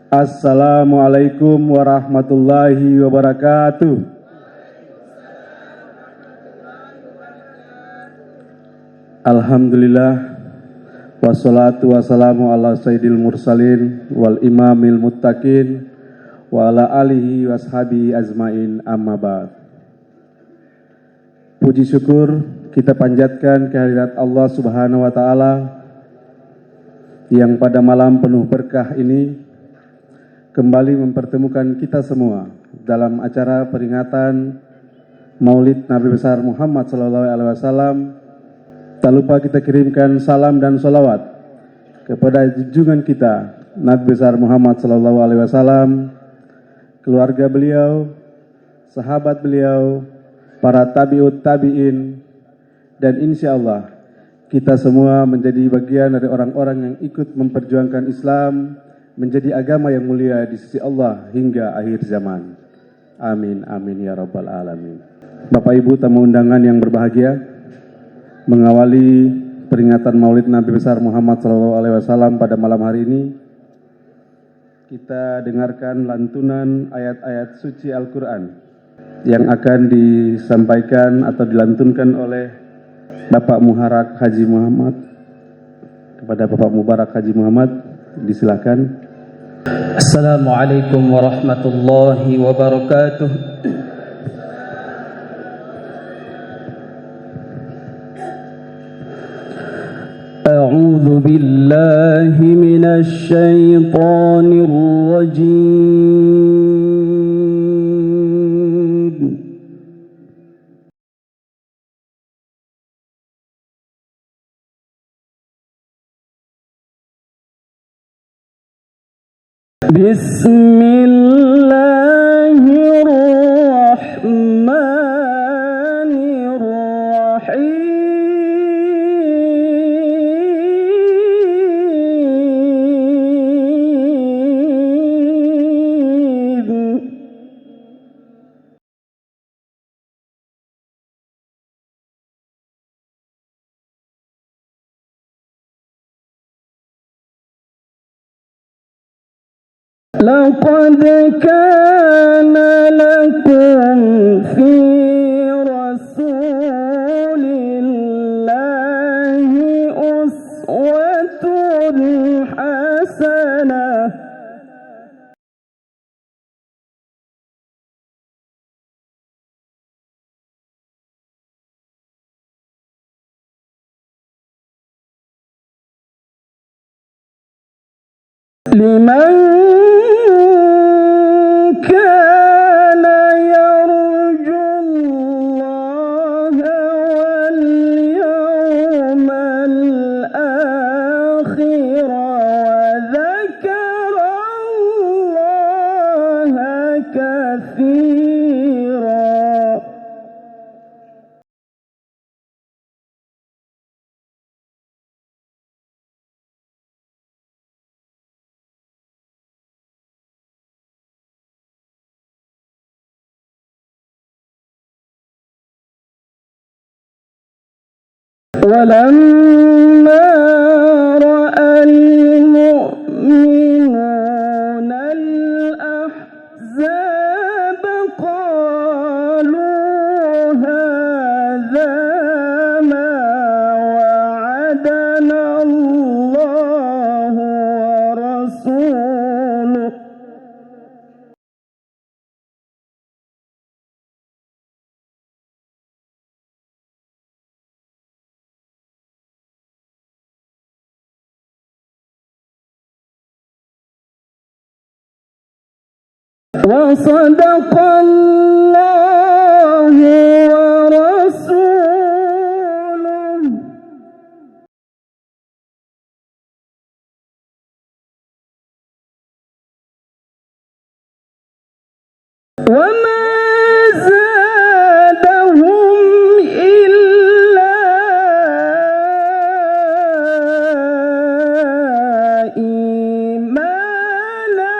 Assalamualaikum warahmatullahi wabarakatuh. Alhamdulillah, wassalatu wassalamu ala sayyidil mursalin wal imamil muttaqin wa ala alihi washabi azmain, amma ba'd. Puji syukur kita panjatkan kehadirat Allah Subhanahu wa taala yang pada malam penuh berkah ini kembali mempertemukan kita semua dalam acara peringatan Maulid Nabi besar Muhammad SAW. Tak lupa kita kirimkan salam dan sholawat kepada junjungan kita Nabi besar Muhammad SAW, keluarga beliau, sahabat beliau, para tabi'ut tabi'in, dan insya Allah kita semua menjadi bagian dari orang-orang yang ikut memperjuangkan Islam menjadi agama yang mulia di sisi Allah hingga akhir zaman. Amin, amin ya rabbal alamin. Bapak Ibu tamu undangan yang berbahagia, mengawali peringatan Maulid Nabi besar Muhammad SAW pada malam hari ini, kita dengarkan lantunan ayat-ayat suci Al-Quran yang akan disampaikan atau dilantunkan oleh Bapak Mubarak Haji Muhammad. Kepada Bapak Mubarak Haji Muhammad, disilakan. Assalamualaikum warahmatullahi wabarakatuh. A'udzu billahi minasy syaithanir rajim. لقد كان لكم في رسول الله أسوة حسنة لمن كان يرجو الله واليوم الآخر وذكر الله كثيرا. ولما رأى المؤمنون الأحزاب قالوا هذا ما وعدنا الله ورسوله وصدق الله ورسوله وما زادهم إلا إيمانا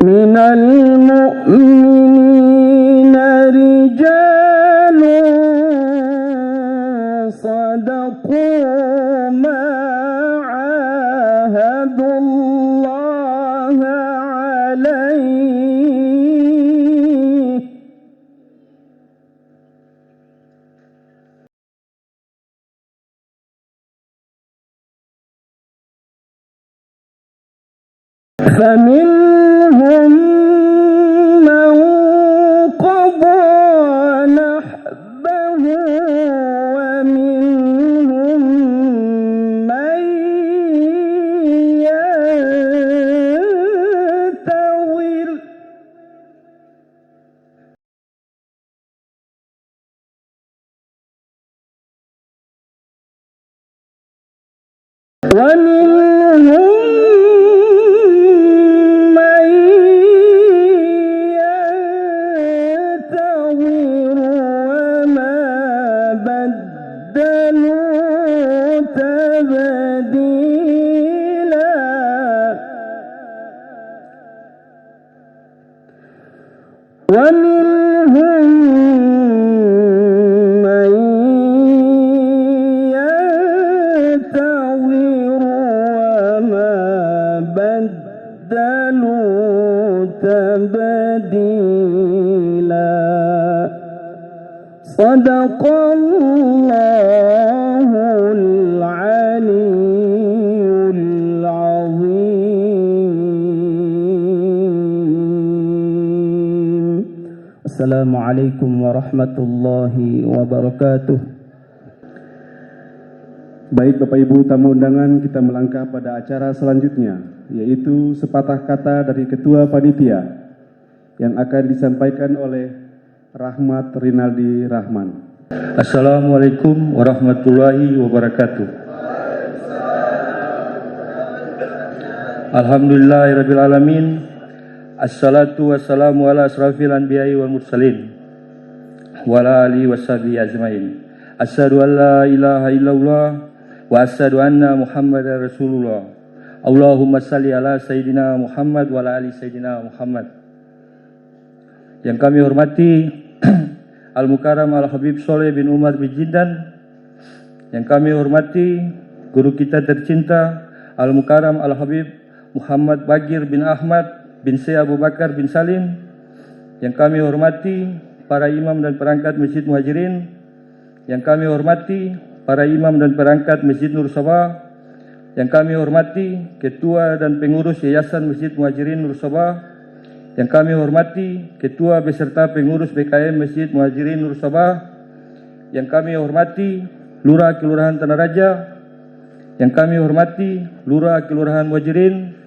من المؤمنين رجال صدقوا ما عاهدوا الله عليه فمنهم من قضى نحبه ومنهم من ينتظر ومنهم من ينتظر وما بدلوا تبديلا ومنهم من ينتظر وما بدلوا تبديلا صدق الله العلي العظيم السلام عليكم ورحمة الله وبركاته. Baik Bapak Ibu tamu undangan, kita melangkah pada acara selanjutnya, yaitu sepatah kata dari Ketua Panitia yang akan disampaikan oleh Rahmat Rinaldi Rahman. Assalamualaikum warahmatullahi wabarakatuh. Alhamdulillahirabbil alamin. Assalatu wassalamu ala asrafil anbiya'i wal mursalin wa ala alihi washabihi ajmain. Asyhadu an la ilaha illallah wa asyhadu anna Muhammadar Rasulullah. Allahumma salli ala Sayyidina Muhammad wa ala ali Sayyidina Muhammad. Yang kami hormati Al-Mukarram Al-Habib Soleh bin Umar bin Jindan. Yang kami hormati guru kita tercinta Al-Mukarram Al-Habib Muhammad Bagir bin Ahmad bin Syekh Abu Bakar bin Salim. Yang kami hormati para imam dan perangkat Masjid Muhajirin. Yang kami hormati para imam dan perangkat Masjid Nur Sabah. Yang kami hormati ketua dan pengurus Yayasan Masjid Muhajirin Nur Sabah. Yang kami hormati ketua beserta pengurus BKM Masjid Muhajirin Nur Sabah. Yang kami hormati Lurah Kelurahan Tanah Raja. Yang kami hormati Lurah Kelurahan Muhajirin.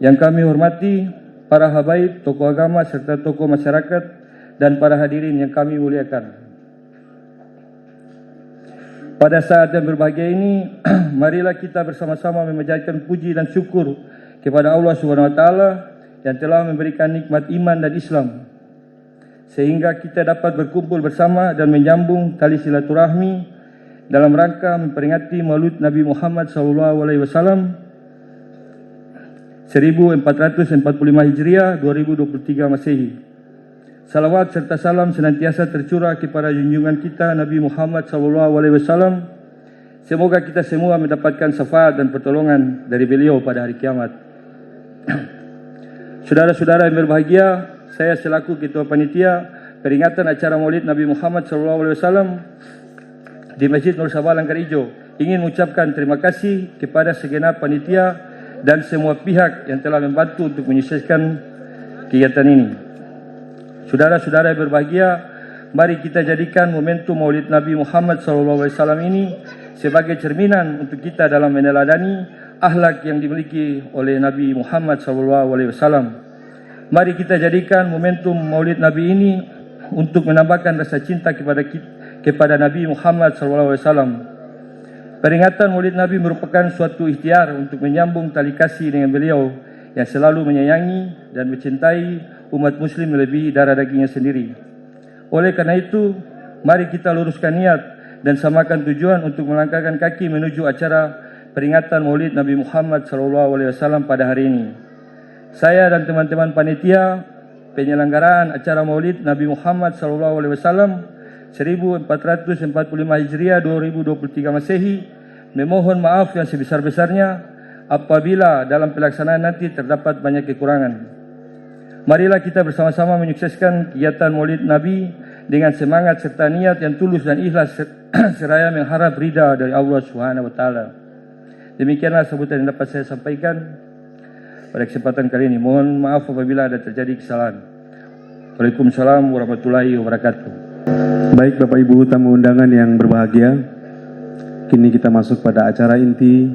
Yang kami hormati para habaib, tokoh agama serta tokoh masyarakat dan para hadirin yang kami muliakan. Pada saat yang berbahagia ini, marilah kita bersama-sama memanjatkan puji dan syukur kepada Allah Subhanahu wa taala yang telah memberikan nikmat iman dan Islam, sehingga kita dapat berkumpul bersama dan menyambung tali silaturahmi dalam rangka memperingati Maulid Nabi Muhammad SAW 1445 Hijriah 2023 Masehi. Salawat serta salam senantiasa tercurah kepada junjungan kita Nabi Muhammad SAW. Semoga kita semua mendapatkan syafaat dan pertolongan dari beliau pada hari kiamat. Saudara-saudara yang berbahagia, saya selaku Ketua Panitia peringatan acara Maulid Nabi Muhammad SAW di Masjid Nur Sabah Langgar Ijo ingin mengucapkan terima kasih kepada segenap panitia dan semua pihak yang telah membantu untuk menyukseskan kegiatan ini. Saudara-saudara yang berbahagia, mari kita jadikan momentum Maulid Nabi Muhammad SAW ini sebagai cerminan untuk kita dalam meneladani akhlak yang dimiliki oleh Nabi Muhammad SAW. Mari kita jadikan momentum Maulid Nabi ini untuk menambahkan rasa cinta kepada Nabi Muhammad SAW. Peringatan Maulid Nabi merupakan suatu ikhtiar untuk menyambung tali kasih dengan beliau yang selalu menyayangi dan mencintai umat muslim melebihi darah dagingnya sendiri. Oleh karena itu, mari kita luruskan niat dan samakan tujuan untuk melangkahkan kaki menuju acara peringatan Maulid Nabi Muhammad SAW pada hari ini. Saya dan teman-teman panitia penyelenggaraan acara Maulid Nabi Muhammad SAW 1445 Hijriah 2023 Masehi memohon maaf yang sebesar-besarnya apabila dalam pelaksanaan nanti terdapat banyak kekurangan. Marilah kita bersama-sama menyukseskan kegiatan Maulid Nabi dengan semangat serta niat yang tulus dan ikhlas seraya mengharap ridha dari Allah Subhanahu wa taala. Demikianlah sambutan yang dapat saya sampaikan pada kesempatan kali ini. Mohon maaf apabila ada terjadi kesalahan. Waalaikumsalam warahmatullahi wabarakatuh. Baik Bapak Ibu tamu undangan yang berbahagia, kini kita masuk pada acara inti,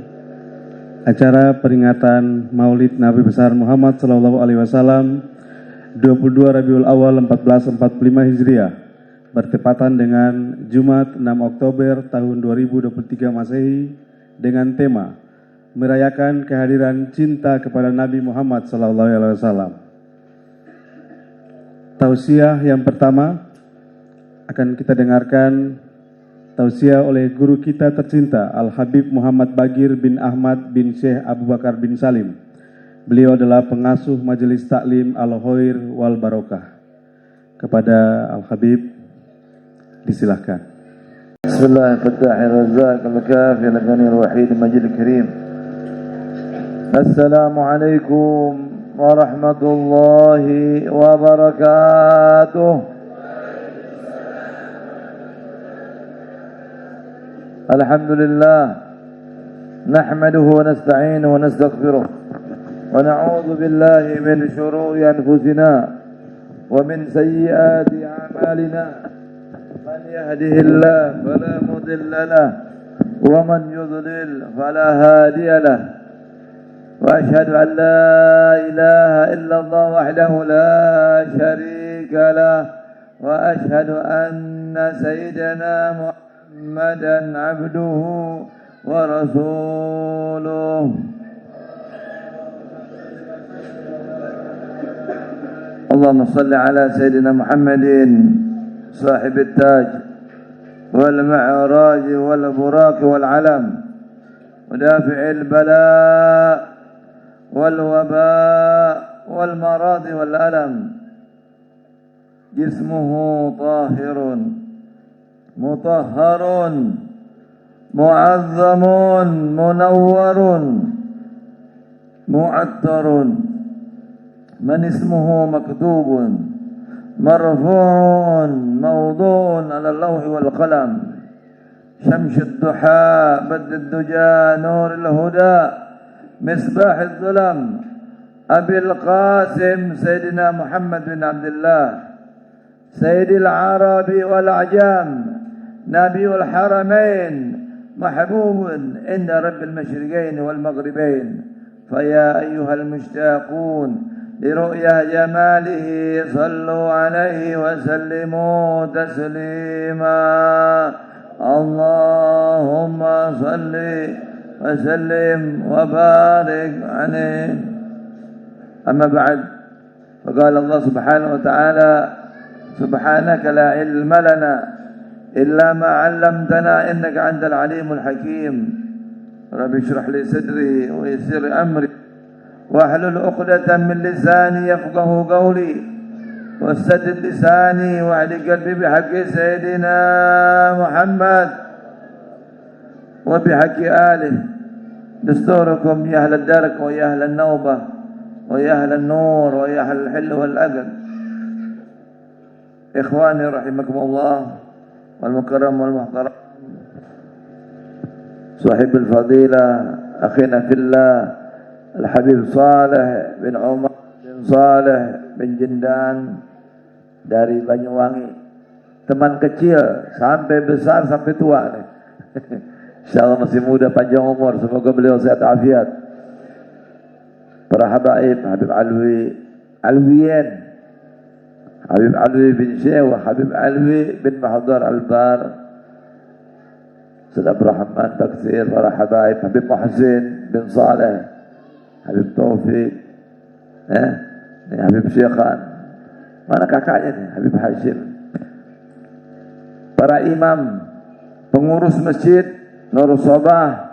acara peringatan Maulid Nabi besar Muhammad SAW 22 Rabiul Awal 1445 Hijriah bertepatan dengan Jumat 6 Oktober tahun 2023 Masehi dengan tema merayakan kehadiran cinta kepada Nabi Muhammad SAW. Tausiah yang pertama akan kita dengarkan tausiah oleh guru kita tercinta Al-Habib Muhammad Bagir bin Ahmad bin Syekh Abu Bakar bin Salim. Beliau adalah pengasuh Majelis Taklim Al-Khair wal Barokah. Kepada Al-Habib disilahkan. Bismillahirrahmanirrahim. Assalamualaikum warahmatullahi wabarakatuh. Alhamdulillah. Nahmaduhu wa nasta'inuhu wa nastaghfiruh. ونعوذ بالله من شرور أنفسنا ومن سيئات أعمالنا من يهده الله فلا مضل له ومن يضلل فلا هادي له وأشهد أن لا إله إلا الله وحده لا شريك له وأشهد أن سيدنا محمدا عبده ورسوله. اللهم صل على سيدنا محمد صاحب التاج والمعراج والبراق والعلم ودافع البلاء والوباء والمراض والألم. جسمه طاهر مطهر معظم منور معطر من اسمه مكتوب مرفوع موضوع على اللوح والقلم. شمس الضحى بدر الدجى نور الهدى مصباح الظلم أبي القاسم سيدنا محمد بن عبد الله سيد العرب والأعجام نبي الحرمين محبوب عند رب المشرقين والمغربين. فيا أيها المشتاقون لرؤيا جماله صلوا عليه وسلموا تسليما. اللهم صل وسلم وبارك عليه. أما بعد فقال الله سبحانه وتعالى سبحانك لا علم لنا إلا ما علمتنا إنك أنت العليم الحكيم. رب اشرح لي صدري ويسر أمري واحلل عقدة من لساني يفقه قولي واستدل لساني واهد قلبي بحق سيدنا محمد وبحق آله. دستوركم يا أهل الدرك ويا أهل النوبة ويا أهل النور ويا أهل الحل والأقل. إخواني رحمكم الله والمكرم والمحترم صاحب الفضيلة أخينا في الله Al-Habib Saleh bin Umar bin Saleh bin Jindan dari Banyuwangi. Teman kecil sampai besar sampai tua nih. Insyaallah masih muda panjang umur. Semoga beliau sehat afiat. Para habaib, Habib Alwiyan, Habib Alwi bin Syekh, Habib Alwi bin Mahdar Al-Bar, Saudara Rahman Taksir, para habaib, Habib Muhsin bin Saleh, Habib Taufik, ini Habib Syekhan, mana kakaknya nih, Habib Hashim. Para imam, pengurus masjid Nurul Sobah,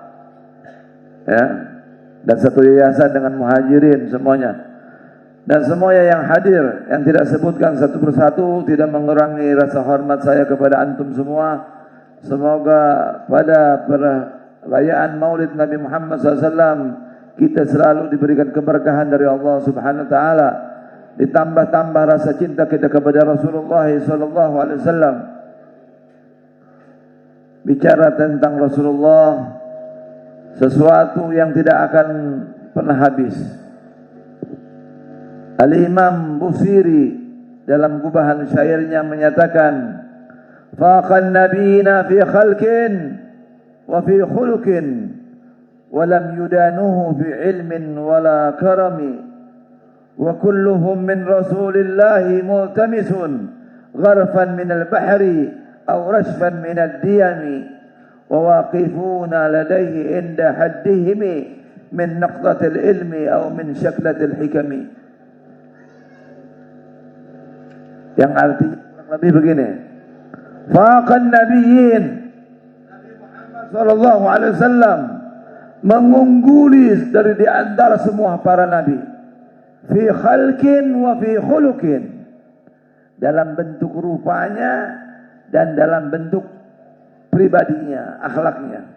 dan satu yayasan dengan muhajirin semuanya. dan semua yang hadir, yang tidak sebutkan satu persatu, tidak mengurangi rasa hormat saya kepada antum semua. Semoga pada perayaan Maulid Nabi Muhammad SAW kita selalu diberikan keberkahan dari Allah Subhanahu Wa Taala, ditambah-tambah rasa cinta kita kepada Rasulullah SAW. Bicara tentang Rasulullah, sesuatu yang tidak akan pernah habis. Al-Imam Busiri dalam gubahan syairnya menyatakan, faqan nabiyina fi khalqin wa fi khuluqin wa lam yudanuhu fi ilmin wala karami wa kulluhum min rasulillahi multamisun gharfan min al-bahri aw rashfan min ad-diyami wa waqifuna ladayhi inda haddihimi min naqtatil ilmi aw min syaklatil hikami. Yang artinya kurang lebih begini, faqan nabiyyin, Nabi Muhammad sallallahu alaihi wasallam mengungguli dari di antara semua para nabi, fi khalqin wa fi khuluqin, dalam bentuk rupanya dan dalam bentuk pribadinya, akhlaknya.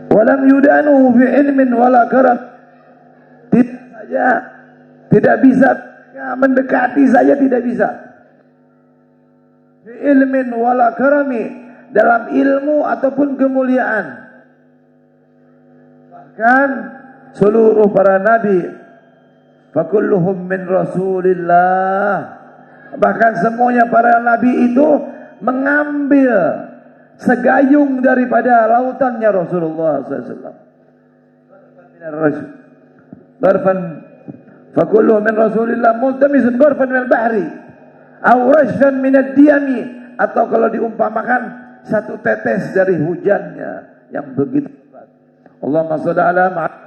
Walam yudanu fi ilmin wala karam, tidak bisa mendekati saja, tidak bisa. Fi ilmin wala karami, dalam ilmu ataupun kemuliaan. Bahkan seluruh para nabi, fakulluhum min rasulillah, bahkan semuanya para nabi itu mengambil segayung daripada lautannya Rasulullah SAW. Fakulluhu min rasulillah multamisun gharfan min al-bahri aw rashfan min ad-diyami, atau kalau diumpamakan satu tetes dari hujannya yang begitu berat. Allahumma shalli ala Muhammad.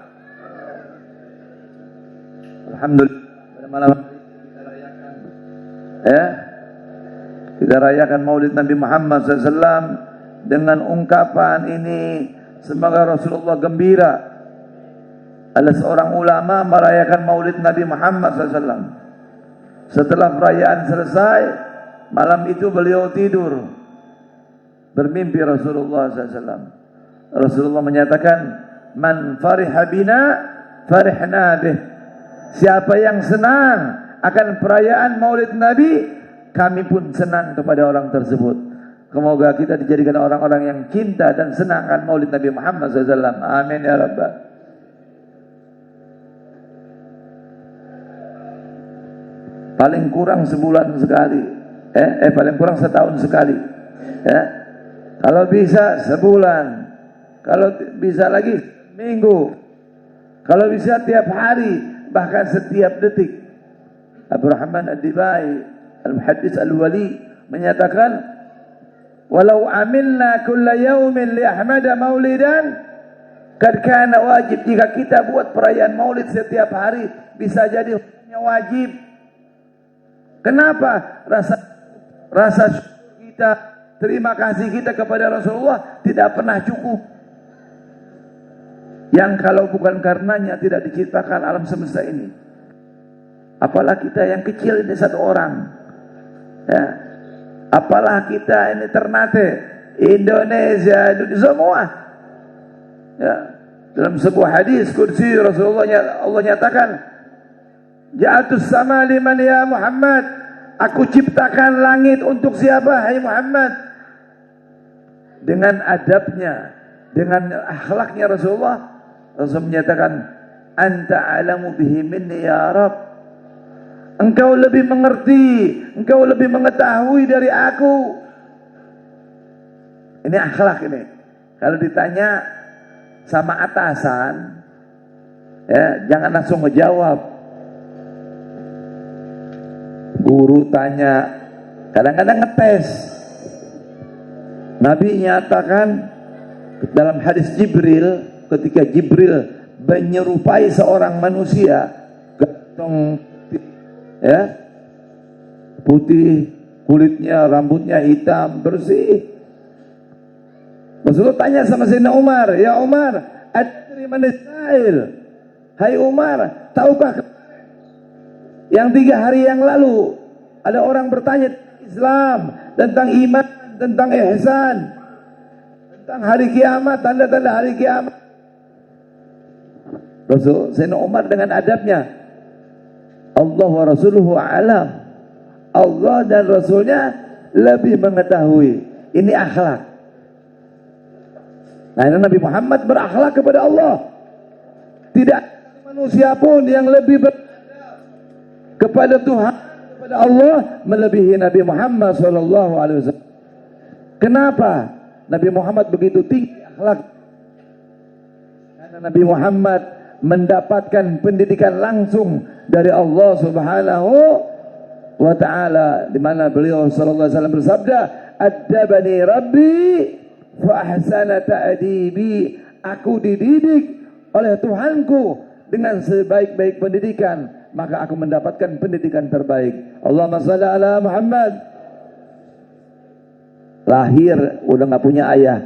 Alhamdulillah, pada malam hari kita rayakan, kita rayakan Maulid Nabi Muhammad SAW dengan ungkapan ini, semoga Rasulullah gembira. Ada seorang ulama merayakan Maulid Nabi Muhammad SAW. Setelah perayaan selesai, malam itu beliau tidur, bermimpi Rasulullah SAW. Rasulullah menyatakan, man fariha bina farihna bih. Siapa yang senang akan perayaan Maulid Nabi, kami pun senang kepada orang tersebut. Semoga kita dijadikan orang-orang yang cinta dan senang akan Maulid Nabi Muhammad SAW. Amin ya Rabbal. Paling kurang sebulan sekali, paling kurang setahun sekali, kalau bisa sebulan, kalau bisa lagi minggu, kalau bisa tiap hari, bahkan setiap detik. Abu Rahman Ad-Dibai Al-Muhaddits Al-Wali menyatakan, walau amilna kulla yaumin li Ahmada maulidan kad kana wajib, jika kita buat perayaan Maulid setiap hari bisa jadi hukumnya wajib. Kenapa? Rasa syukur kita, terima kasih kita kepada Rasulullah tidak pernah cukup. Yang kalau bukan karenanya tidak diciptakan alam semesta ini. Apalah kita yang kecil ini satu orang. Ya. Apalah kita ini Ternate, Indonesia semua. Ya. Dalam sebuah hadis qudsi Rasulullah Allah nyatakan, ja'atus sama liman ya Muhammad, aku ciptakan langit untuk siapa hai Muhammad. Dengan adabnya, dengan akhlaknya Rasulullah menyatakan, anta alamu bihi minni ya Rabb, engkau lebih mengerti, engkau lebih mengetahui dari aku. Ini akhlak ini. Kalau ditanya sama atasan, ya jangan langsung ngejawab. Guru tanya, kadang-kadang ngetes. Nabi nyatakan dalam hadis Jibril, ketika Jibril menyerupai seorang manusia, ganteng, ya, putih kulitnya, rambutnya hitam, bersih. Rasulullah tanya sama Sayyidina Umar, ya Umar, adri man as-sa'il? Hai Umar, tahukah yang 3 hari yang lalu ada orang bertanya Islam, tentang iman, tentang ihsan, tentang hari kiamat, tanda-tanda hari kiamat. Rasul Sayyidina Umar dengan adabnya, Allah wa rasuluhu a'lam, Allah dan Rasulnya lebih mengetahui. Ini akhlak. Nah, ini Nabi Muhammad berakhlak kepada Allah. Tidak manusia pun yang lebih kepada Tuhan, kepada Allah melebihi Nabi Muhammad SAW. Kenapa Nabi Muhammad begitu tinggi akhlak? Karena Nabi Muhammad mendapatkan pendidikan langsung dari Allah Subhanahu wa taala, di mana beliau sallallahu alaihi wasallam bersabda, "Adabani Rabbi fa ahsana ta'dibi." Aku dididik oleh Tuhanku dengan sebaik-baik pendidikan, maka aku mendapatkan pendidikan terbaik. Allahumma shalli ala Muhammad. Lahir udah nggak punya ayah,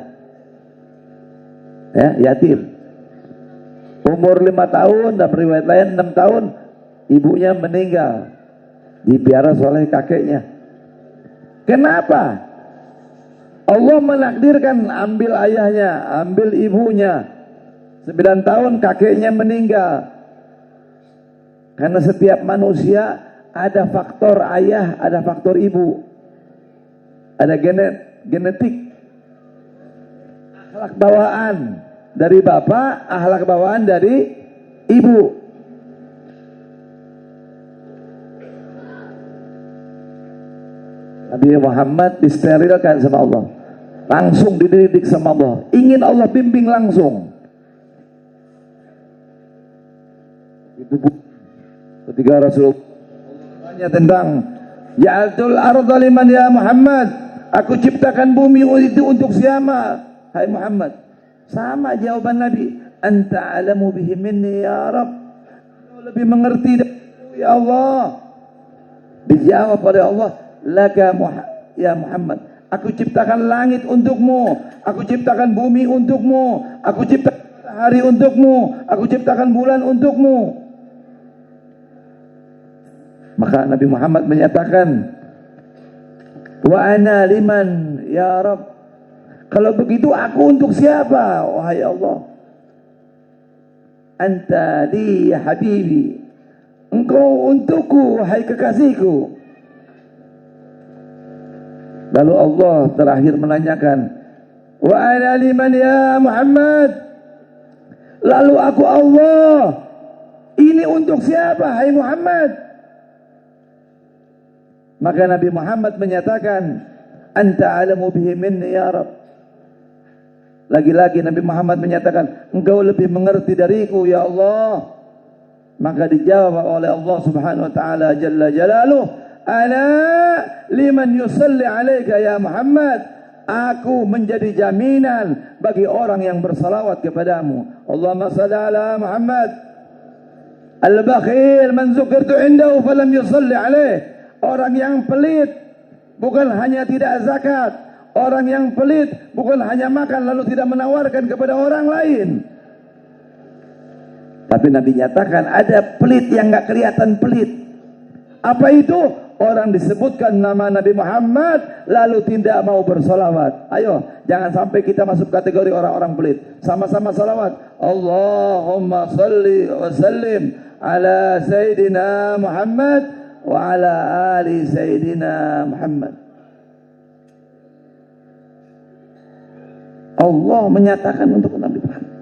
ya, yatim. Umur 5 tahun, dan riwayat lain 6 tahun, ibunya meninggal, dipiara oleh kakeknya. Kenapa? Allah menakdirkan ambil ayahnya, ambil ibunya. 9 tahun kakeknya meninggal. Karena setiap manusia ada faktor ayah, ada faktor ibu. Ada genetik. Akhlak bawaan dari bapak, akhlak bawaan dari ibu. Nabi Muhammad disterilkan sama Allah, langsung dididik sama Allah. Ingin Allah bimbing langsung. Itu ketika Rasulullah tanya tentang Ja'altul arda liman ya Muhammad, aku ciptakan bumi itu untuk siapa? Hai Muhammad. Sama jawaban Nabi, anta alamu bihi minni ya Rabb. Kau lebih mengerti dariku ya Allah. Dijawab oleh Allah, laka ya Muhammad, aku ciptakan langit untukmu, aku ciptakan bumi untukmu, aku ciptakan matahari untukmu, aku ciptakan bulan untukmu. Maka Nabi Muhammad menyatakan, wa ana liman ya Rabb. Kalau begitu aku untuk siapa wahai Allah? Anta li ya habibi, engkau untukku wahai kekasihku. Lalu Allah terakhir menanyakan, wa ana liman ya Muhammad. Lalu aku Allah, ini untuk siapa hai Muhammad? Maka Nabi Muhammad menyatakan, anta alamu bihi minni ya Rabb. Lagi-lagi Nabi Muhammad menyatakan, engkau lebih mengerti dariku ya Allah. Maka dijawab oleh Allah Subhanahu wa taala jalla jalaluh, ana liman yusalli alaika ya Muhammad. Aku menjadi jaminan bagi orang yang bersalawat kepadamu. Allahumma shalli ala Muhammad. Al-bakhil man zukirtu indahu falam yusalli alaih. Orang yang pelit bukan hanya tidak zakat, orang yang pelit bukan hanya makan lalu tidak menawarkan kepada orang lain. Tapi Nabi nyatakan ada pelit yang gak kelihatan pelit. Apa itu? Orang disebutkan nama Nabi Muhammad lalu tidak mau bersolawat. Ayo, jangan sampai kita masuk kategori orang-orang pelit. Sama-sama salawat. Allahumma salli wa sallim ala Sayyidina Muhammad wa ala ali Sayyidina Muhammad. Allah menyatakan untuk Nabi Muhammad,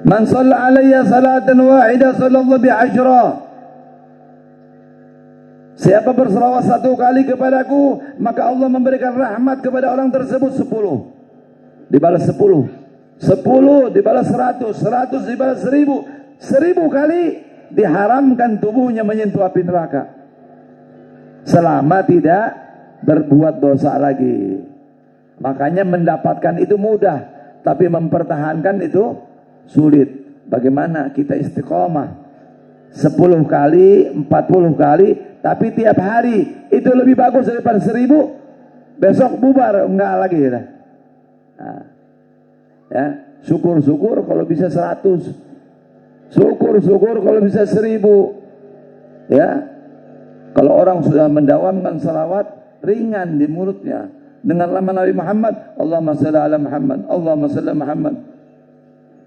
man shalla alayya salatan wahidah sallallahu bi ashra. Siapa berselawat 1 kali kepadaku, maka Allah memberikan rahmat kepada orang tersebut 10. Dibalas 10. 10 dibalas 100. 100 dibalas 1000. 1000 kali diharamkan tubuhnya menyentuh api neraka. Selama tidak berbuat dosa lagi. Makanya mendapatkan itu mudah, tapi mempertahankan itu sulit. Bagaimana kita istiqomah 10 kali, 40 kali, tapi tiap hari itu lebih bagus daripada 1000. Besok bubar enggak lagi ya. Nah, ya, syukur-syukur kalau bisa 100. Syukur-syukur kalau bisa 1000. Ya, kalau orang sudah mendawamkan salawat, ringan di mulutnya. Dengan nama Nabi Muhammad, Allahumma salli ala Muhammad, Allahumma salli ala Muhammad.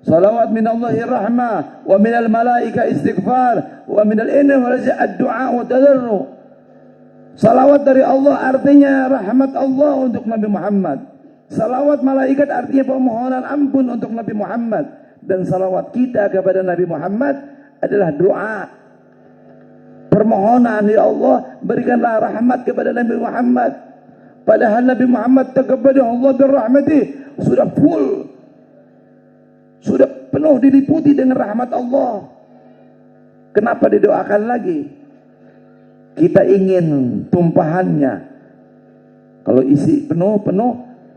Salawat min Allahi rahmah, wa min al-malaika istighfar, wa min al-inna wal ad-du'a wa tadarru. Salawat dari Allah artinya rahmat Allah untuk Nabi Muhammad. Salawat malaikat artinya permohonan ampun untuk Nabi Muhammad. Dan salawat kita kepada Nabi Muhammad adalah doa. Permohonan, ya Allah, berikanlah rahmat kepada Nabi Muhammad. Padahal Nabi Muhammad taqabbala Allah birrahmatih, sudah full, sudah penuh diliputi dengan rahmat Allah. Kenapa didoakan lagi? Kita ingin tumpahannya. Kalau isi penuh,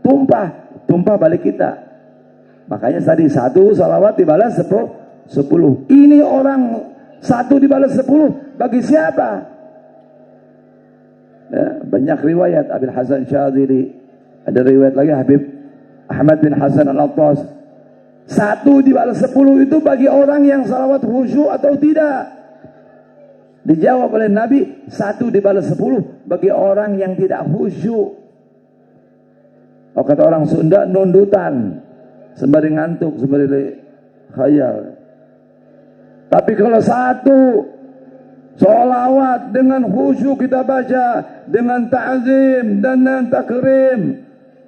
tumpah balik kita. Makanya tadi 1 salawat dibalas 10. Ini orang 1 dibalas 10 bagi siapa? Ya, banyak riwayat. Abil Hasan Syadzili, ada riwayat lagi Habib Ahmad bin Hasan Al-Attas. 1 dibalas 10 itu bagi orang yang salawat khusyuk atau tidak. Dijawab oleh Nabi, 1 dibalas 10 bagi orang yang tidak khusyuk. Oh, kata orang Sunda, nundutan, sembari ngantuk, sembari khayal. Tapi kalau 1 sholawat dengan khusyuk kita baca, dengan ta'zim dan dengan takrim,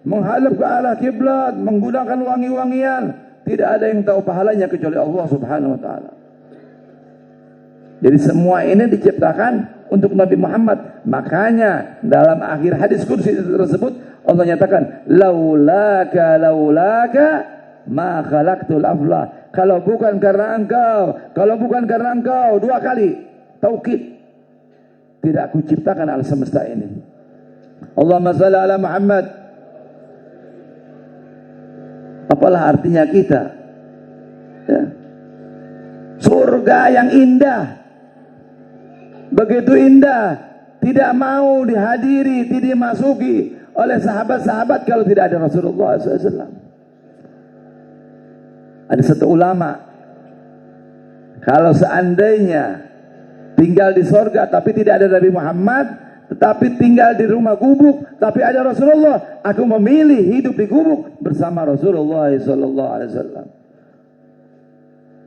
menghadap ke arah kiblat, menggunakan wangi-wangian, tidak ada yang tahu pahalanya kecuali Allah Subhanahu wa taala. Jadi semua ini diciptakan untuk Nabi Muhammad. Makanya dalam akhir hadis kursi tersebut Allah nyatakan, laulaka ma khalaqtul aflah. Kalau bukan karena engkau, 2 kali taukid, tidak aku ciptakan alam semesta ini. Allahumma shalli ala Muhammad. Apalah artinya kita? Ya. Surga yang indah, begitu indah, tidak mau dihadiri, tidak dimasuki oleh sahabat-sahabat kalau tidak ada Rasulullah SAW. Ada satu ulama, kalau seandainya tinggal di sorga tapi tidak ada Nabi Muhammad, tetapi tinggal di rumah gubuk tapi ada Rasulullah, aku memilih hidup di gubuk bersama Rasulullah SAW.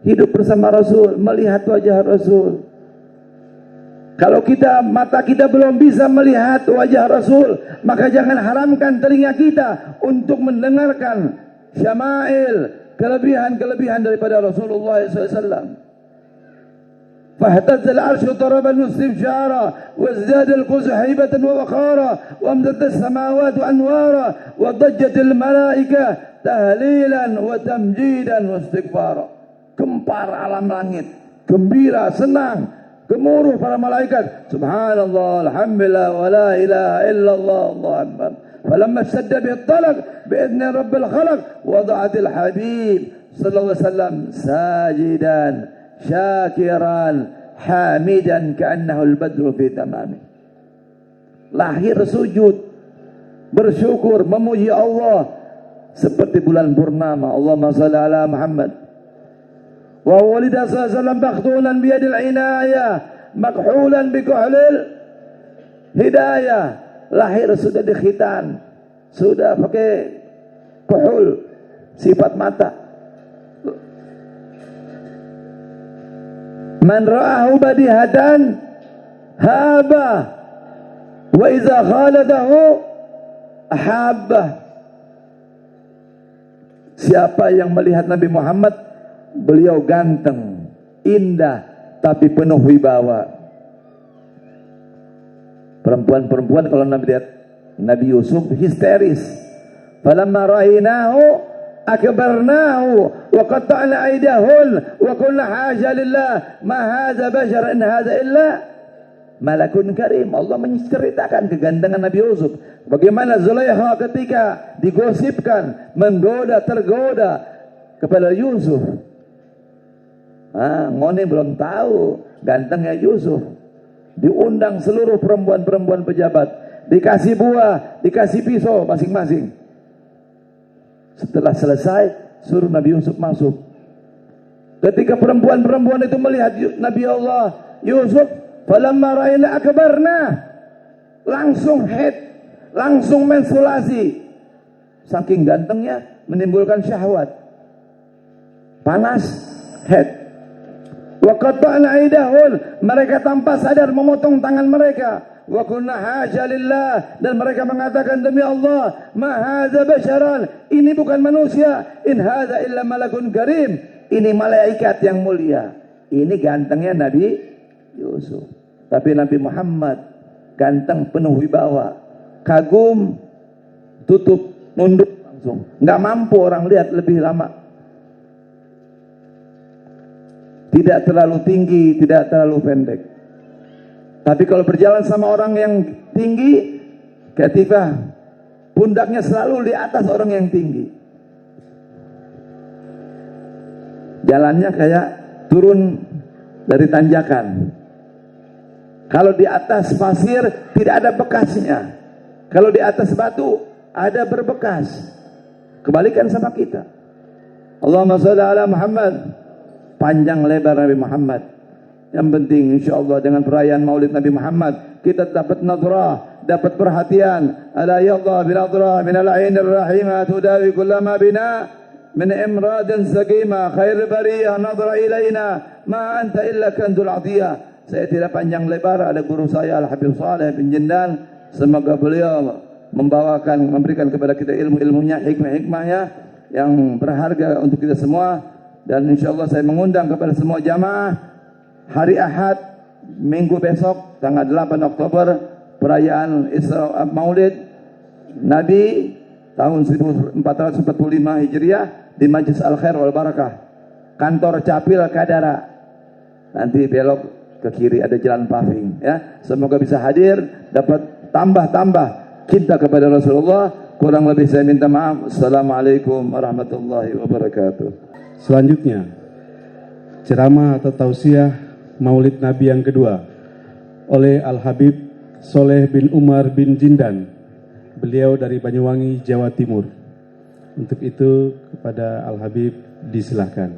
Hidup bersama Rasul, melihat wajah Rasul. Kalau mata kita belum bisa melihat wajah Rasul, maka jangan haramkan telinga kita untuk mendengarkan syama'il, kelebihan-kelebihan daripada Rasulullah SAW. فاهتز العرش ضربا واستبشارا وازداد القدس هيبة ووقارا وامتدت السماوات أنوارا وضجت الملائكة تهليلا وتمجيدا واستغفارا. Gempar alam langit, gembira, senang, gemuruh para malaikat. Subhanallah, alhamdulillah, wa la ilaha illallah, Allahu akbar. Falamma shadda bihi at-talaq bi'idni rabbil khalaq wada'at al-habib sallallahu alaihi wasallam sajidan syakiran hamidan ka'annahu al-badru fi tamami. Lahir sujud, bersyukur, memuji Allah seperti bulan purnama. Allahumma shalli ala Muhammad. Wa walida sallallahu alaihi wasallam makhtulan bi yadil inayah makhulan bi kuhlil hidayah. Lahir sudah dikhitan, sudah pakai kuhul, sifat mata. Man ra'ahu badihatan haba wa iza khaladahu ahabba. Siapa yang melihat Nabi Muhammad, beliau ganteng, indah, tapi penuh wibawa. Perempuan-perempuan kalau Nabi lihat Nabi Yusuf histeris. Falamma ra'aynahu akbarnahu wa qatta'na aydahun wa qulna haja lillah ma hadza bashar in hadza illa malakun karim. Allah menceritakan kegantengan Nabi Yusuf. Bagaimana Zulaikha ketika digosipkan, tergoda kepada Yusuf. Ngoni belum tahu gantengnya Yusuf. Diundang seluruh perempuan-perempuan pejabat, dikasih buah, dikasih pisau masing-masing. Setelah selesai, suruh Nabi Yusuf masuk. Ketika perempuan-perempuan itu melihat Nabi Allah Yusuf, falamma ra'ayna akbarna, langsung haid, langsung menstruasi. Saking gantengnya menimbulkan syahwat. Panas, haid. Wa qatta'na aydahun, mereka tanpa sadar memotong tangan mereka. Wa kunna haja lillah, dan mereka mengatakan demi Allah, ma hadza basharan, ini bukan manusia, in hadza illa malakun karim, ini malaikat yang mulia. Ini gantengnya Nabi Yusuf. Tapi Nabi Muhammad ganteng, penuh wibawa, kagum, tutup, nunduk langsung. Nggak mampu orang lihat lebih lama. Tidak terlalu tinggi, tidak terlalu pendek. Tapi kalau berjalan sama orang yang tinggi, katifah, pundaknya selalu di atas orang yang tinggi. Jalannya kayak turun dari tanjakan. Kalau di atas pasir tidak ada bekasnya. Kalau di atas batu ada berbekas. Kebalikan sama kita. Allahumma shalli ala Muhammad. Panjang lebar Nabi Muhammad. Yang penting insyaallah dengan perayaan Maulid Nabi Muhammad kita dapat nadrah, dapat perhatian. Ala ya Allah bil nadrah min al-'ainir rahimah tudawi kullama bina min imradin sagima khair bariyah nadra ilaina ma anta illa kanzul atiyah. Saya tidak panjang lebar, ada guru saya Al-Habib Saleh bin Jindan, semoga beliau memberikan kepada kita ilmu-ilmunya, hikmah-hikmahnya yang berharga untuk kita semua. Dan insyaallah saya mengundang kepada semua jamaah hari Ahad minggu besok tanggal 8 Oktober perayaan Isra Maulid Nabi tahun 1445 Hijriah di Majlis Al Khair wal Barakah, kantor Capil Kadara. Nanti belok ke kiri ada jalan paving ya. Semoga bisa hadir, dapat tambah cinta kepada Rasulullah. Kurang lebih saya minta maaf. Assalamualaikum warahmatullahi wabarakatuh. Selanjutnya ceramah atau tausiah Maulid Nabi yang kedua oleh Al-Habib Soleh bin Umar bin Jindan. Beliau dari Banyuwangi, Jawa Timur. Untuk itu kepada Al-Habib disilahkan.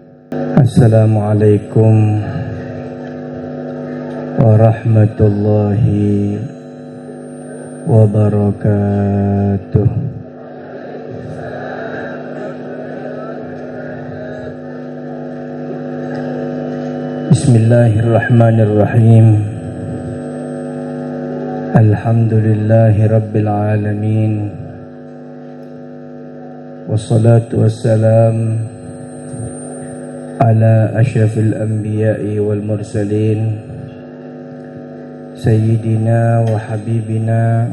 Assalamualaikum warahmatullahi wabarakatuh. Bismillahirrahmanirrahim. Alhamdulillahi rabbil alamin. Wassalatu wassalam ala asyrafil anbiya'i wal mursalin sayyidina wa habibina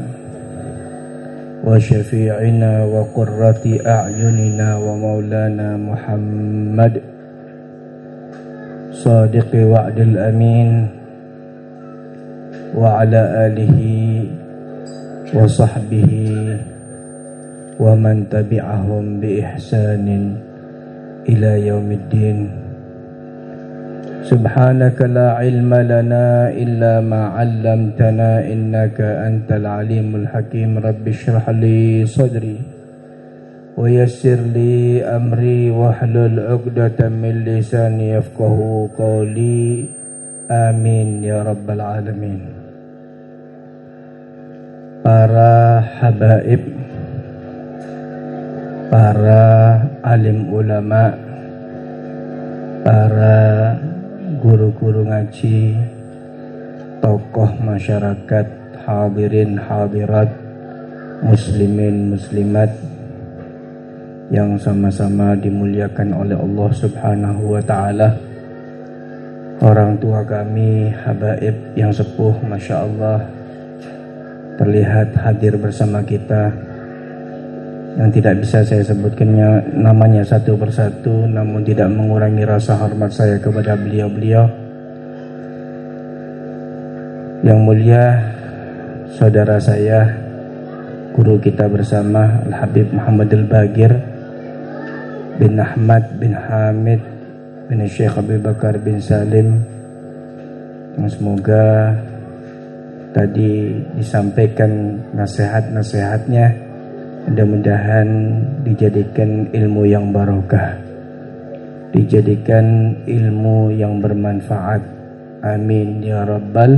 wa syafi'ina wa qurrati a'yunina wa maulana Muhammad sadiqi wa'dil amin wa ala alihi wa sahbihi wa man tabi'ahum bi ihsanin ila yaumiddin. Subhanaka la ilma lana illa ma 'allamtana innaka antal alimul hakim. Rabbi shrah li sadri wa yassir li amri wahlul 'uqdatam min lisani yafqahu qawli. Amin ya rabbal alamin. Para habaib, para alim ulama, para guru-guru ngaji, tokoh masyarakat, hadirin hadirat, muslimin muslimat yang sama-sama dimuliakan oleh Allah Subhanahu wa taala. Orang tua kami, habaib yang sepuh, Masya Allah, terlihat hadir bersama kita, yang tidak bisa saya sebutkannya namanya satu persatu, namun tidak mengurangi rasa hormat saya kepada beliau-beliau. Yang mulia saudara saya, guru kita bersama Al-Habib Muhammad Al-Bagir bin Ahmad bin Hamid bin Syekh Abu Bakar bin Salim, yang semoga tadi disampaikan nasihat-nasihatnya mudah-mudahan dijadikan ilmu yang barokah. dijadikan ilmu yang bermanfaat. Amin ya rabbal.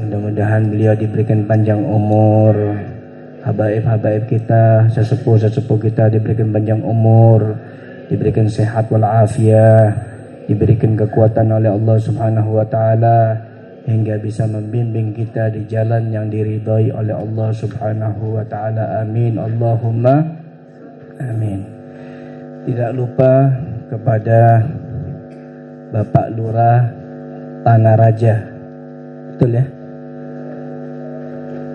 Mudah-mudahan beliau diberikan panjang umur, habaib-habaib kita, sesepuh-sesepuh kita diberikan panjang umur, diberikan sehat walafiat, diberikan kekuatan oleh Allah Subhanahu wa taala hingga bisa membimbing kita di jalan yang diridhai oleh Allah Subhanahu wa taala. Amin Allahumma amin. Tidak lupa kepada Bapak Lurah Tanah Raja, betul ya?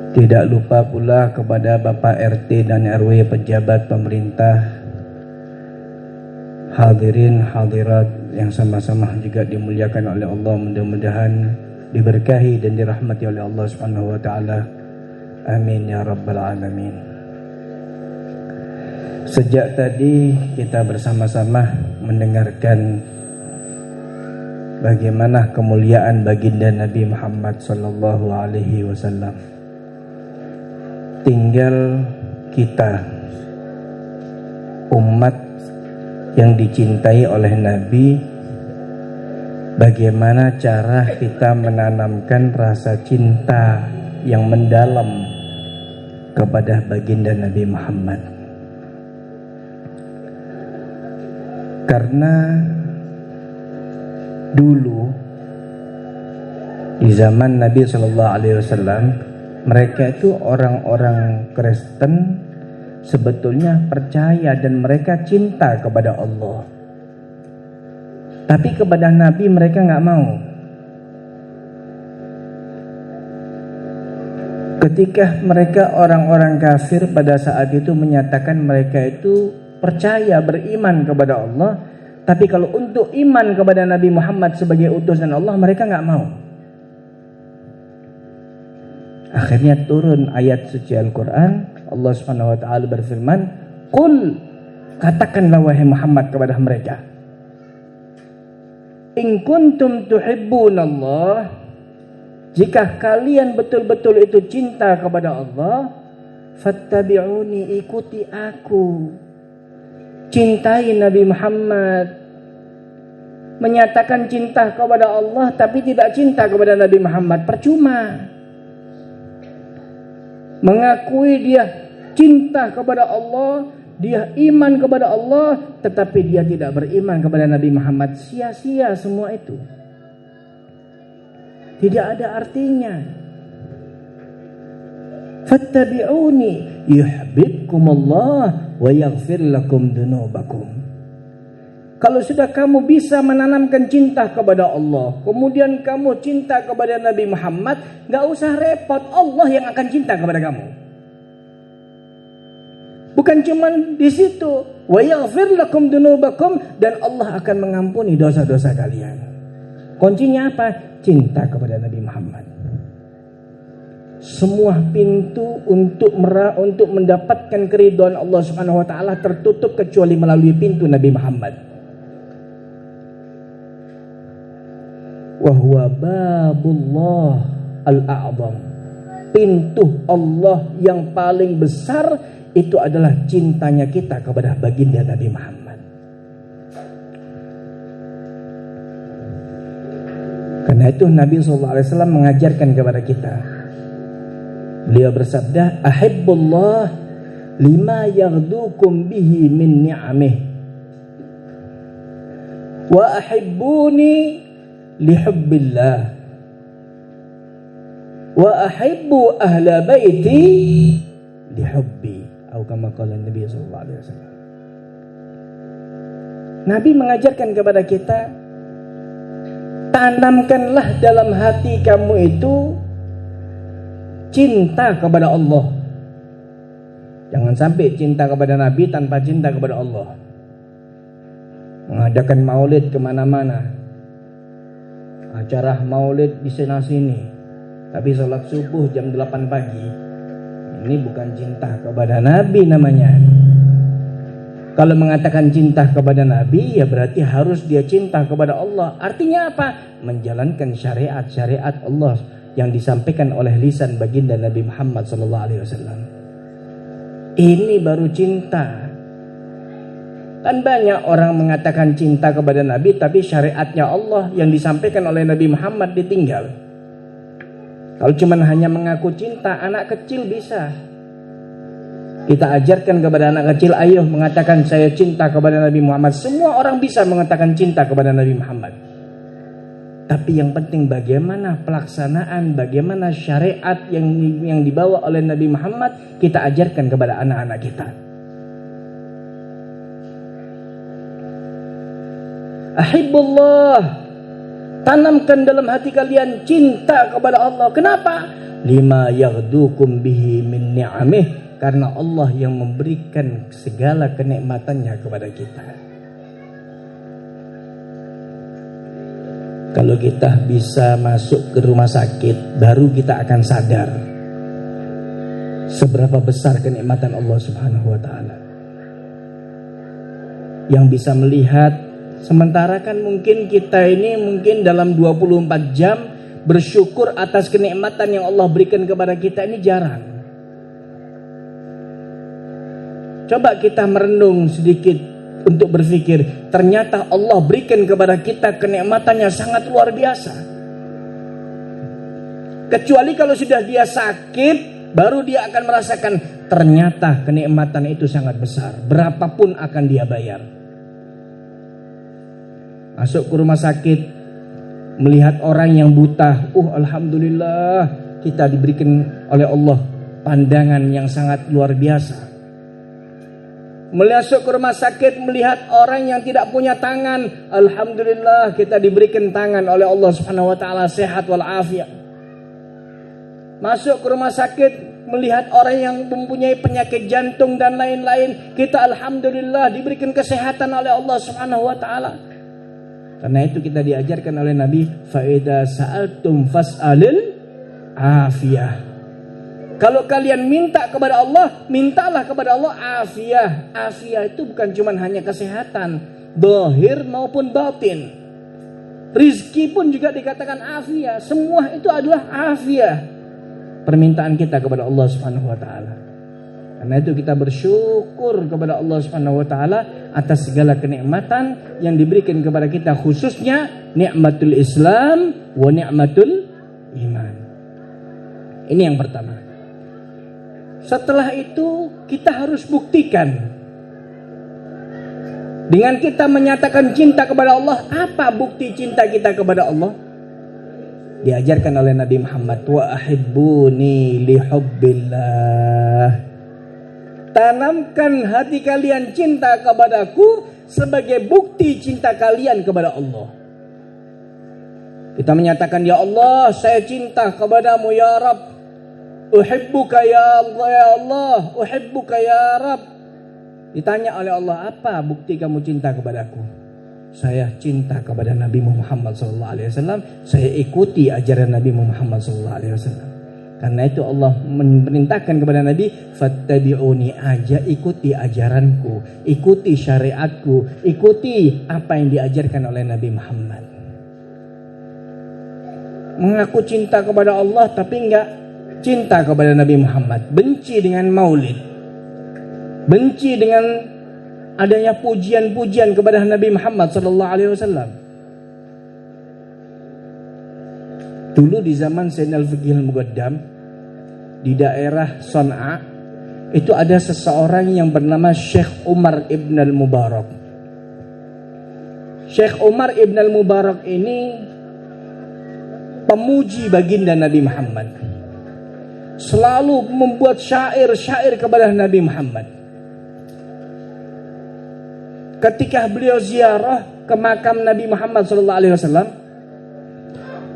Tidak lupa pula kepada Bapak RT dan RW, pejabat pemerintah, hadirin hadirat yang sama-sama juga dimuliakan oleh Allah. Mudah-mudahan diberkahi dan dirahmati oleh Allah Subhanahu wa taala. Amin ya rabbal alamin. Sejak tadi kita bersama-sama mendengarkan bagaimana kemuliaan baginda Nabi Muhammad sallallahu alaihi wasallam. Tinggal kita, umat yang dicintai oleh Nabi, bagaimana cara kita menanamkan rasa cinta yang mendalam kepada baginda Nabi Muhammad. Karena dulu di zaman Nabi Shallallahu Alaihi Wasallam, mereka itu orang-orang Kristen sebetulnya percaya dan mereka cinta kepada Allah. Tapi kepada Nabi mereka nggak mau. Ketika mereka orang-orang kafir pada saat itu menyatakan mereka itu percaya, beriman kepada Allah, tapi kalau untuk iman kepada Nabi Muhammad sebagai utusan Allah mereka nggak mau. Akhirnya turun ayat suci Al-Quran. Allah Subhanahu wa taala berfirman, "Qul," katakanlah wahai Muhammad kepada mereka, "In kuntum tuhibbunallah," jika kalian betul-betul itu cinta kepada Allah, "fattabi'uni," ikuti aku. Cintai Nabi Muhammad. Menyatakan cinta kepada Allah tapi tidak cinta kepada Nabi Muhammad percuma. Mengakui dia cinta kepada Allah, dia iman kepada Allah, tetapi dia tidak beriman kepada Nabi Muhammad, sia-sia semua itu. Tidak ada artinya. Fattabi'uni yuhibbukumullah wa yaghfir lakum dunubakum. Kalau sudah kamu bisa menanamkan cinta kepada Allah, kemudian kamu cinta kepada Nabi Muhammad, gak usah repot, Allah yang akan cinta kepada kamu. Bukan cuma di situ, wa yaghfir lakum dunubakum, dan Allah akan mengampuni dosa-dosa kalian. Kuncinya apa? Cinta kepada Nabi Muhammad. Semua pintu untuk mendapatkan keridhaan Allah Subhanahu wa taala tertutup kecuali melalui pintu Nabi Muhammad. Wa huwa babullah al-a'zam. Pintu Allah yang paling besar itu adalah cintanya kita kepada baginda Nabi Muhammad. Karena itu Nabi SAW mengajarkan kepada kita. Beliau bersabda, "Ahibbullah lima yaghdukum bihi min ni'amih, wa ahibbuni lihubbillah, wa ahibbu ahla baiti lihubbi," atau kama qala Nabi sallallahu alaihi wasallam. Nabi mengajarkan kepada kita, tanamkanlah dalam hati kamu itu cinta kepada Allah. Jangan sampai cinta kepada Nabi tanpa cinta kepada Allah. Mengadakan maulid kemana-mana, acara maulid di sana-sini, tapi sholat subuh jam 8 pagi. Ini bukan cinta kepada Nabi namanya. Kalau mengatakan cinta kepada Nabi, ya berarti harus dia cinta kepada Allah. Artinya apa? Menjalankan syariat-syariat Allah yang disampaikan oleh lisan baginda Nabi Muhammad SAW. Ini baru cinta. Kan banyak orang mengatakan cinta kepada Nabi, tapi syariatnya Allah yang disampaikan oleh Nabi Muhammad ditinggal. Kalau cuma hanya mengaku cinta, anak kecil bisa. Kita ajarkan kepada anak kecil, ayo mengatakan saya cinta kepada Nabi Muhammad. Semua orang bisa mengatakan cinta kepada Nabi Muhammad. Tapi yang penting bagaimana pelaksanaan, bagaimana syariat yang dibawa oleh Nabi Muhammad, kita ajarkan kepada anak-anak kita. Ahibbullah, tanamkan dalam hati kalian cinta kepada Allah. Kenapa? Lima yaghdukum bihi min ni'amih, karena Allah yang memberikan segala kenikmatannya kepada kita. Kalau kita bisa masuk ke rumah sakit, baru kita akan sadar seberapa besar kenikmatan Allah Subhanahu wa taala. Yang bisa melihat, sementara kan mungkin kita ini mungkin dalam 24 jam bersyukur atas kenikmatan yang Allah berikan kepada kita ini jarang. Coba kita merenung sedikit untuk berpikir, ternyata Allah berikan kepada kita kenikmatannya sangat luar biasa. Kecuali kalau sudah dia sakit, baru dia akan merasakan ternyata kenikmatan itu sangat besar. Berapapun akan dia bayar. Masuk ke rumah sakit, melihat orang yang buta, alhamdulillah kita diberikan oleh Allah pandangan yang sangat luar biasa. Masuk ke rumah sakit, melihat orang yang tidak punya tangan, alhamdulillah kita diberikan tangan oleh Allah Subhanahu wa taala, sehat wal afiat. Masuk ke rumah sakit, melihat orang yang mempunyai penyakit jantung dan lain-lain, kita alhamdulillah diberikan kesehatan oleh Allah Subhanahu wa taala. Karena itu kita diajarkan oleh Nabi, fa idza sa'altum fas'alil afiyah. Kalau kalian minta kepada Allah, mintalah kepada Allah afiyah. Afiyah itu bukan cuma hanya kesehatan, zahir maupun batin. Rizki pun juga dikatakan afiyah. Semua itu adalah afiyah. Permintaan kita kepada Allah Subhanahu wa taala. Karena itu kita bersyukur kepada Allah Subhanahu wa taala atas segala kenikmatan yang diberikan kepada kita, khususnya nikmatul Islam wa nikmatul iman. Ini yang pertama. Setelah itu kita harus buktikan. Dengan kita menyatakan cinta kepada Allah, apa bukti cinta kita kepada Allah? Diajarkan oleh Nabi Muhammad, wa ahibbuni li hubbillah. Tanamkan hati kalian cinta kepadaku sebagai bukti cinta kalian kepada Allah. Kita menyatakan, ya Allah, saya cinta kepadamu ya Rabb. Uhibbuka ya Allah, ya Allah, uhibbuka ya Rabb. Ditanya oleh Allah, apa bukti kamu cinta kepadaku? Saya cinta kepada Nabi Muhammad SAW. Saya ikuti ajaran Nabi Muhammad SAW. Karena itu Allah memerintahkan kepada Nabi, fattabi'uni, aja ikuti ajaranku, ikuti syariatku, ikuti apa yang diajarkan oleh Nabi Muhammad. Mengaku cinta kepada Allah tapi enggak cinta kepada Nabi Muhammad, benci dengan maulid, benci dengan adanya pujian-pujian kepada Nabi Muhammad SAW. Dulu di zaman Zainal Fiqhil Muqaddam di daerah Son'a itu ada seseorang yang bernama Syekh Umar Ibn al-Mubarak. Syekh Umar Ibn al-Mubarak ini pemuji baginda Nabi Muhammad. Selalu membuat syair-syair kepada Nabi Muhammad. Ketika beliau ziarah ke makam Nabi Muhammad SAW,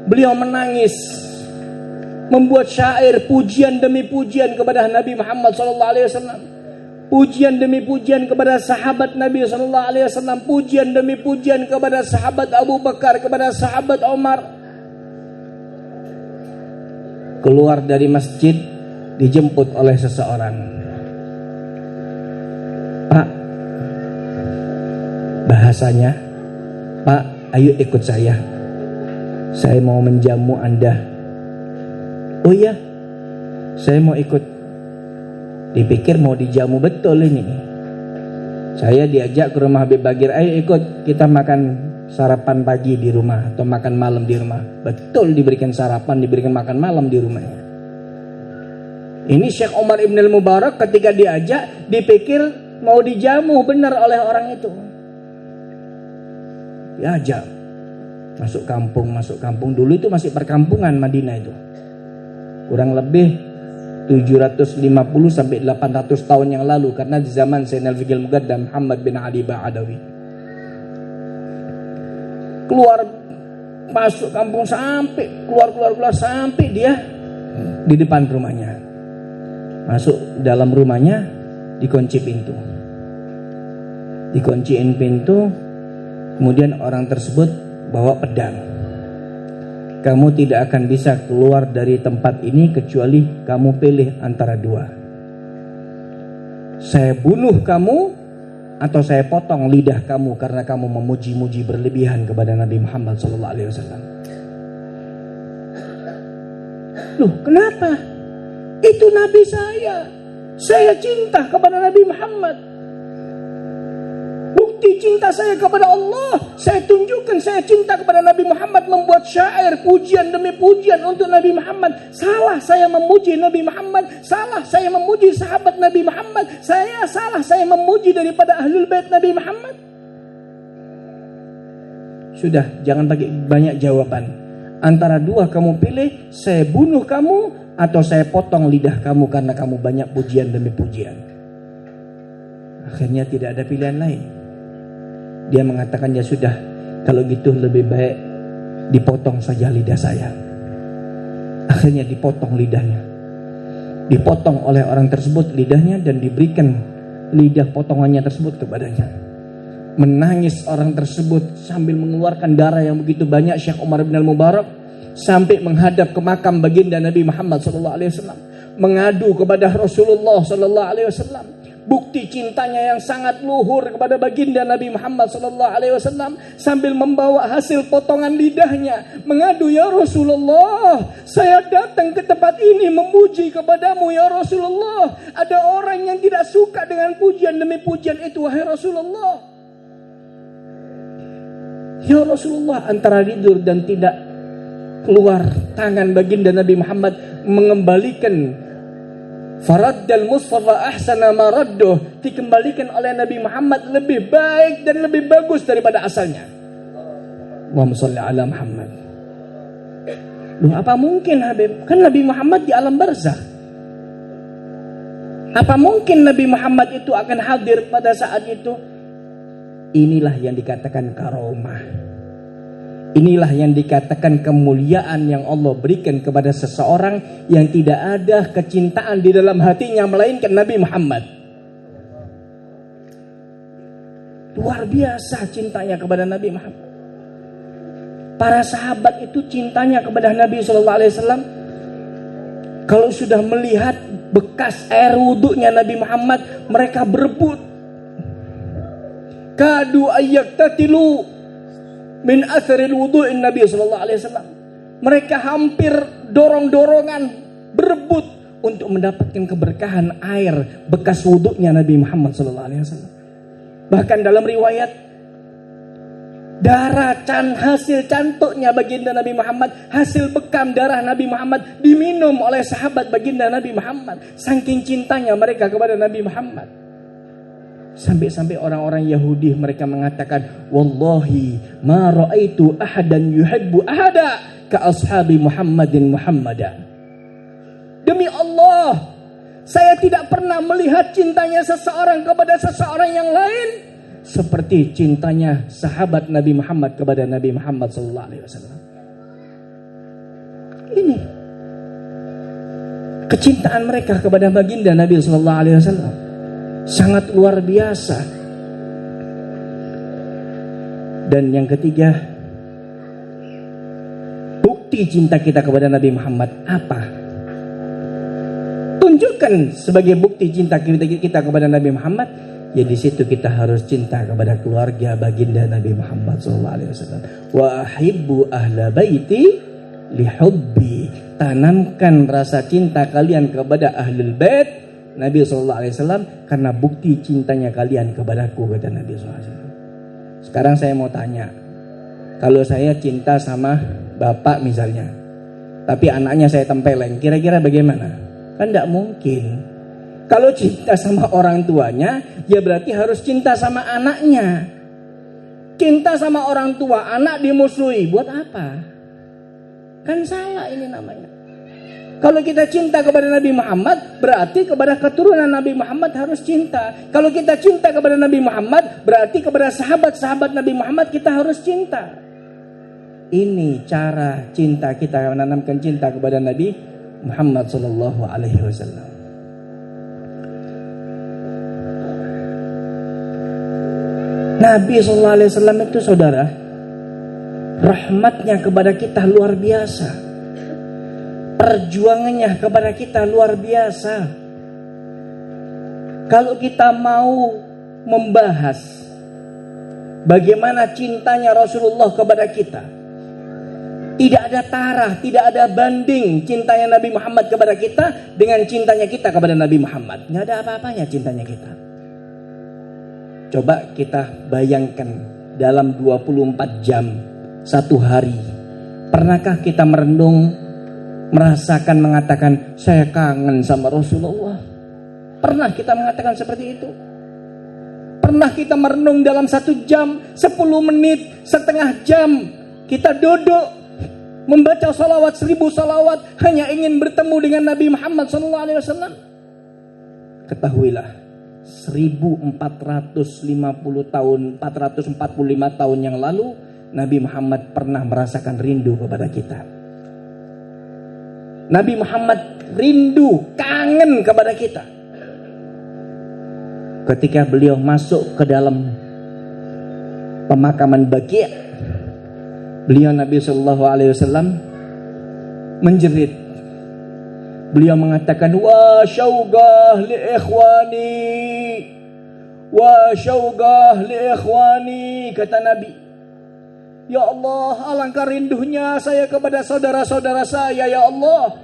beliau menangis, membuat syair pujian demi pujian kepada Nabi Muhammad SAW, pujian demi pujian kepada sahabat Nabi SAW, pujian demi pujian kepada sahabat Abu Bakar, kepada sahabat Umar. Keluar dari masjid, dijemput oleh seseorang. Pak, bahasanya, Pak, ayo ikut saya mau menjamu Anda. Oh iya, saya mau ikut. Dipikir mau dijamu betul ini. Saya diajak ke rumah Habib Bagir, ayo ikut kita makan sarapan pagi di rumah atau makan malam di rumah. Betul, diberikan sarapan, diberikan makan malam di rumahnya. Ini Syekh Umar Ibn al-Mubarak ketika diajak, dipikir mau dijamu benar oleh orang itu. Diajak masuk kampung. Dulu itu masih perkampungan Madinah itu. Kurang lebih 750 sampai 800 tahun yang lalu, karena di zaman Zainal Fikil Muqaddam Muhammad bin Ali Ba'adawi. Keluar masuk kampung sampai keluar sampai dia di depan rumahnya. Masuk dalam rumahnya, dikunciin pintu. Kemudian orang tersebut bawa pedang. Kamu tidak akan bisa keluar dari tempat ini kecuali kamu pilih antara dua. Saya bunuh kamu atau saya potong lidah kamu karena kamu memuji-muji berlebihan kepada Nabi Muhammad SAW. Loh, kenapa? Itu Nabi saya. Saya cinta kepada Nabi Muhammad. Bukti cinta saya kepada Allah, saya tunjukkan saya cinta kepada Nabi Muhammad, membuat syair pujian demi pujian untuk Nabi Muhammad. Salah saya memuji Nabi Muhammad, salah saya memuji sahabat Nabi Muhammad, salah saya memuji daripada ahlul bait Nabi Muhammad. Sudah, jangan pakai banyak jawaban. Antara dua kamu pilih, saya bunuh kamu atau saya potong lidah kamu karena kamu banyak pujian demi pujian. Akhirnya tidak ada pilihan lain. Dia mengatakan, ya sudah, kalau gitu lebih baik dipotong saja lidah saya. Akhirnya dipotong lidahnya. Dipotong oleh orang tersebut lidahnya dan diberikan lidah potongannya tersebut kepadanya. Menangis orang tersebut sambil mengeluarkan darah yang begitu banyak. Syekh Umar bin al-Mubarak sampai menghadap ke makam baginda Nabi Muhammad SAW, mengadu kepada Rasulullah SAW. Bukti cintanya yang sangat luhur kepada baginda Nabi Muhammad SAW, sambil membawa hasil potongan lidahnya, mengadu, ya Rasulullah, saya datang ke tempat ini memuji kepadamu ya Rasulullah. Ada orang yang tidak suka dengan pujian demi pujian itu, wahai Rasulullah. Ya Rasulullah, antara tidur dan tidak keluar tangan baginda Nabi Muhammad mengembalikan Faraddal Mustafa ahsana maradduh, dikembalikan oleh Nabi Muhammad lebih baik dan lebih bagus daripada asalnya. Allahumma sholli ala Muhammad. Loh, apa mungkin Habib? Kan Nabi Muhammad di alam barzakh. Apa mungkin Nabi Muhammad itu akan hadir pada saat itu? Inilah yang dikatakan karomah. Inilah yang dikatakan kemuliaan yang Allah berikan kepada seseorang yang tidak ada kecintaan di dalam hatinya melainkan Nabi Muhammad. Luar biasa cintanya kepada Nabi Muhammad. Para sahabat itu cintanya kepada Nabi SAW. Kalau sudah melihat bekas air wudhunya Nabi Muhammad, mereka berebut. Kadu ayyaktatilu min atharil wudu'in Nabi SAW. Mereka hampir dorong-dorongan berebut untuk mendapatkan keberkahan air bekas wudhunya Nabi Muhammad SAW. Bahkan dalam riwayat, darah hasil cantuknya baginda Nabi Muhammad, hasil bekam darah Nabi Muhammad diminum oleh sahabat baginda Nabi Muhammad. Saking cintanya mereka kepada Nabi Muhammad. Sampai-sampai orang-orang Yahudi mereka mengatakan, wallahi ma ra'aitu ahadan yuhibbu ahada ka ashabi Muhammadin Muhammadan. Demi Allah, saya tidak pernah melihat cintanya seseorang kepada seseorang yang lain seperti cintanya sahabat Nabi Muhammad kepada Nabi Muhammad SAW. Ini kecintaan mereka kepada baginda Nabi SAW. Sangat luar biasa. Dan yang ketiga, bukti cinta kita kepada Nabi Muhammad apa? Tunjukkan sebagai bukti cinta kita kepada Nabi Muhammad. Ya di situ kita harus cinta kepada keluarga baginda Nabi Muhammad SAW. Wa ahibbu ahla baiti lihubbi. Tanamkan rasa cinta kalian kepada ahlul bait Nabi SAW, karena bukti cintanya kalian kepadaku, kata Nabi SAW. Sekarang saya mau tanya, kalau saya cinta sama bapak misalnya, tapi anaknya saya tempeleng, kira-kira bagaimana? Kan tidak mungkin. Kalau cinta sama orang tuanya, ya berarti harus cinta sama anaknya. Cinta sama orang tua, anak dimusuhi, buat apa? Kan salah ini namanya. Kalau kita cinta kepada Nabi Muhammad, berarti kepada keturunan Nabi Muhammad harus cinta. Kalau kita cinta kepada Nabi Muhammad, berarti kepada sahabat-sahabat Nabi Muhammad kita harus cinta. Ini cara cinta kita, menanamkan cinta kepada Nabi Muhammad SAW. Nabi SAW itu saudara, rahmatnya kepada kita luar biasa. Perjuangannya kepada kita luar biasa. Kalau kita mau membahas bagaimana cintanya Rasulullah kepada kita, tidak ada tarah, tidak ada banding cintanya Nabi Muhammad kepada kita dengan cintanya kita kepada Nabi Muhammad. Nggak ada apa-apanya cintanya kita. Coba kita bayangkan dalam 24 jam satu hari, pernahkah kita merenung, merasakan, mengatakan saya kangen sama Rasulullah? Pernah kita mengatakan seperti itu? Pernah kita merenung dalam 1 jam, 10 menit, setengah jam kita duduk membaca salawat 1000 salawat hanya ingin bertemu dengan Nabi Muhammad SAW? Ketahuilah, 1450 tahun, 445 tahun yang lalu Nabi Muhammad pernah merasakan rindu kepada kita. Nabi Muhammad rindu, kangen kepada kita. Ketika beliau masuk ke dalam pemakaman Baqi', beliau Nabi SAW menjerit. Beliau mengatakan, wa syauqah li ikhwani, wa syauqah li ikhwani, kata Nabi. Ya Allah, alangkah rindunya saya kepada saudara-saudara saya, ya Allah.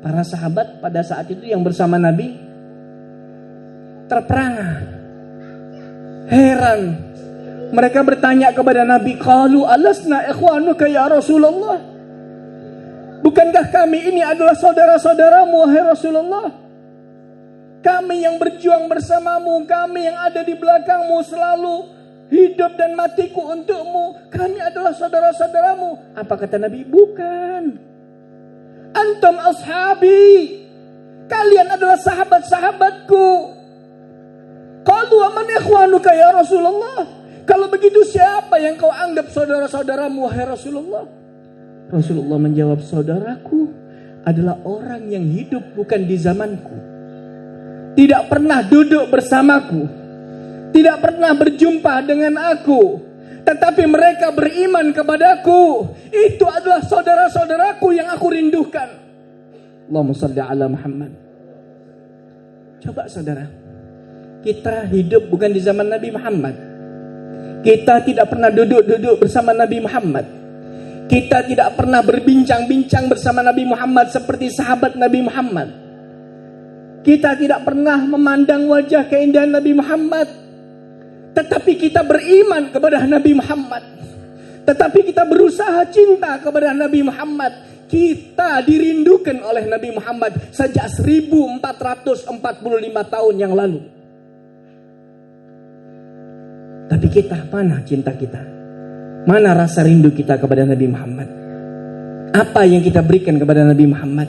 Para sahabat pada saat itu yang bersama Nabi terperangah, heran. Mereka bertanya kepada Nabi, qalu alasna ikhwanuka ya Rasulullah? Bukankah kami ini adalah saudara-saudaramu, wahai Rasulullah? Kami yang berjuang bersamamu, kami yang ada di belakangmu selalu, hidup dan matiku untukmu, kami adalah saudara-saudaramu. Apa kata Nabi? Bukan. Antum ashabi, kalian adalah sahabat-sahabatku. Qalu wa man ikhwanuka ya Rasulullah? Kalau begitu siapa yang kau anggap saudara-saudaramu, wahai Rasulullah? Rasulullah menjawab, saudaraku adalah orang yang hidup bukan di zamanku, tidak pernah duduk bersamaku, tidak pernah berjumpa dengan aku, tetapi mereka beriman kepadaku. Itu adalah saudara-saudaraku yang aku rindukan. Allahumma shalli ala Muhammad. Coba saudara, kita hidup bukan di zaman Nabi Muhammad. Kita tidak pernah duduk-duduk bersama Nabi Muhammad. Kita tidak pernah berbincang-bincang bersama Nabi Muhammad seperti sahabat Nabi Muhammad. Kita tidak pernah memandang wajah keindahan Nabi Muhammad. Tetapi kita beriman kepada Nabi Muhammad. Tetapi kita berusaha cinta kepada Nabi Muhammad. Kita dirindukan oleh Nabi Muhammad sejak 1445 tahun yang lalu. Tapi kita, mana cinta kita? Mana rasa rindu kita kepada Nabi Muhammad? Apa yang kita berikan kepada Nabi Muhammad?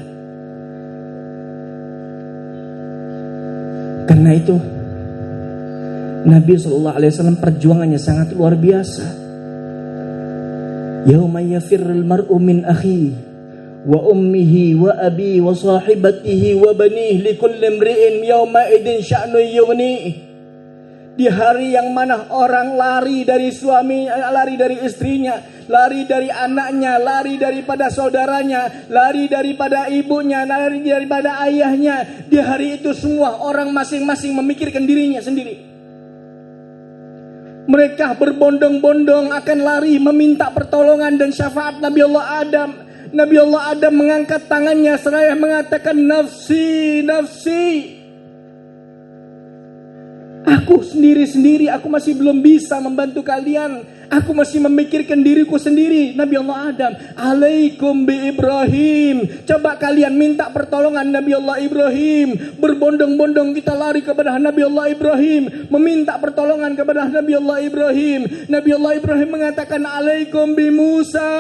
Karena itu Nabi SAW perjuangannya sangat luar biasa. Yauma yafirrul mar'u min akhihi wa ummihi wa abi wa sahibatihi wa banihi likulli imri'in yauma idin sya'nu yughnihi. Di hari yang mana orang lari dari suami, lari dari istrinya, lari dari anaknya, lari daripada saudaranya, lari daripada ibunya, lari daripada ayahnya. Di hari itu semua orang masing-masing memikirkan dirinya sendiri. Mereka berbondong-bondong akan lari meminta pertolongan dan syafaat Nabi Allah Adam, Nabi Allah Adam mengangkat tangannya seraya mengatakan, nafsi, nafsi. Aku sendiri-sendiri, aku masih belum bisa membantu kalian. Aku masih memikirkan diriku sendiri. Nabi Allah Adam, alaikum bi Ibrahim. Coba kalian minta pertolongan Nabi Allah Ibrahim. Berbondong-bondong kita lari kepada Nabi Allah Ibrahim, meminta pertolongan kepada Nabi Allah Ibrahim. Nabi Allah Ibrahim mengatakan, alaikum bi Musa.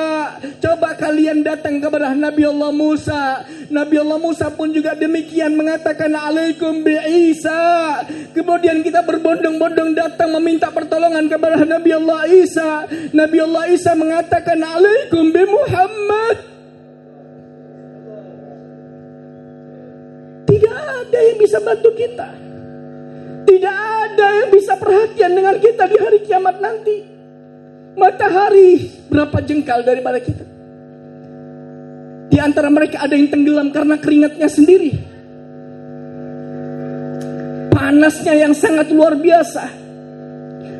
Coba kalian datang kepada Nabi Allah Musa. Nabi Allah Musa pun juga demikian mengatakan, alaikum bi Isa. Kemudian kita berbondong-bondong datang meminta pertolongan kepada Nabi Allah Isa. Nabi Allah Isa mengatakan, alaikum bi Muhammad. Tidak ada yang bisa bantu kita. Tidak ada yang bisa perhatian dengan kita di hari kiamat nanti. Matahari berapa jengkal daripada kita. Di antara mereka ada yang tenggelam karena keringatnya sendiri. Panasnya yang sangat luar biasa.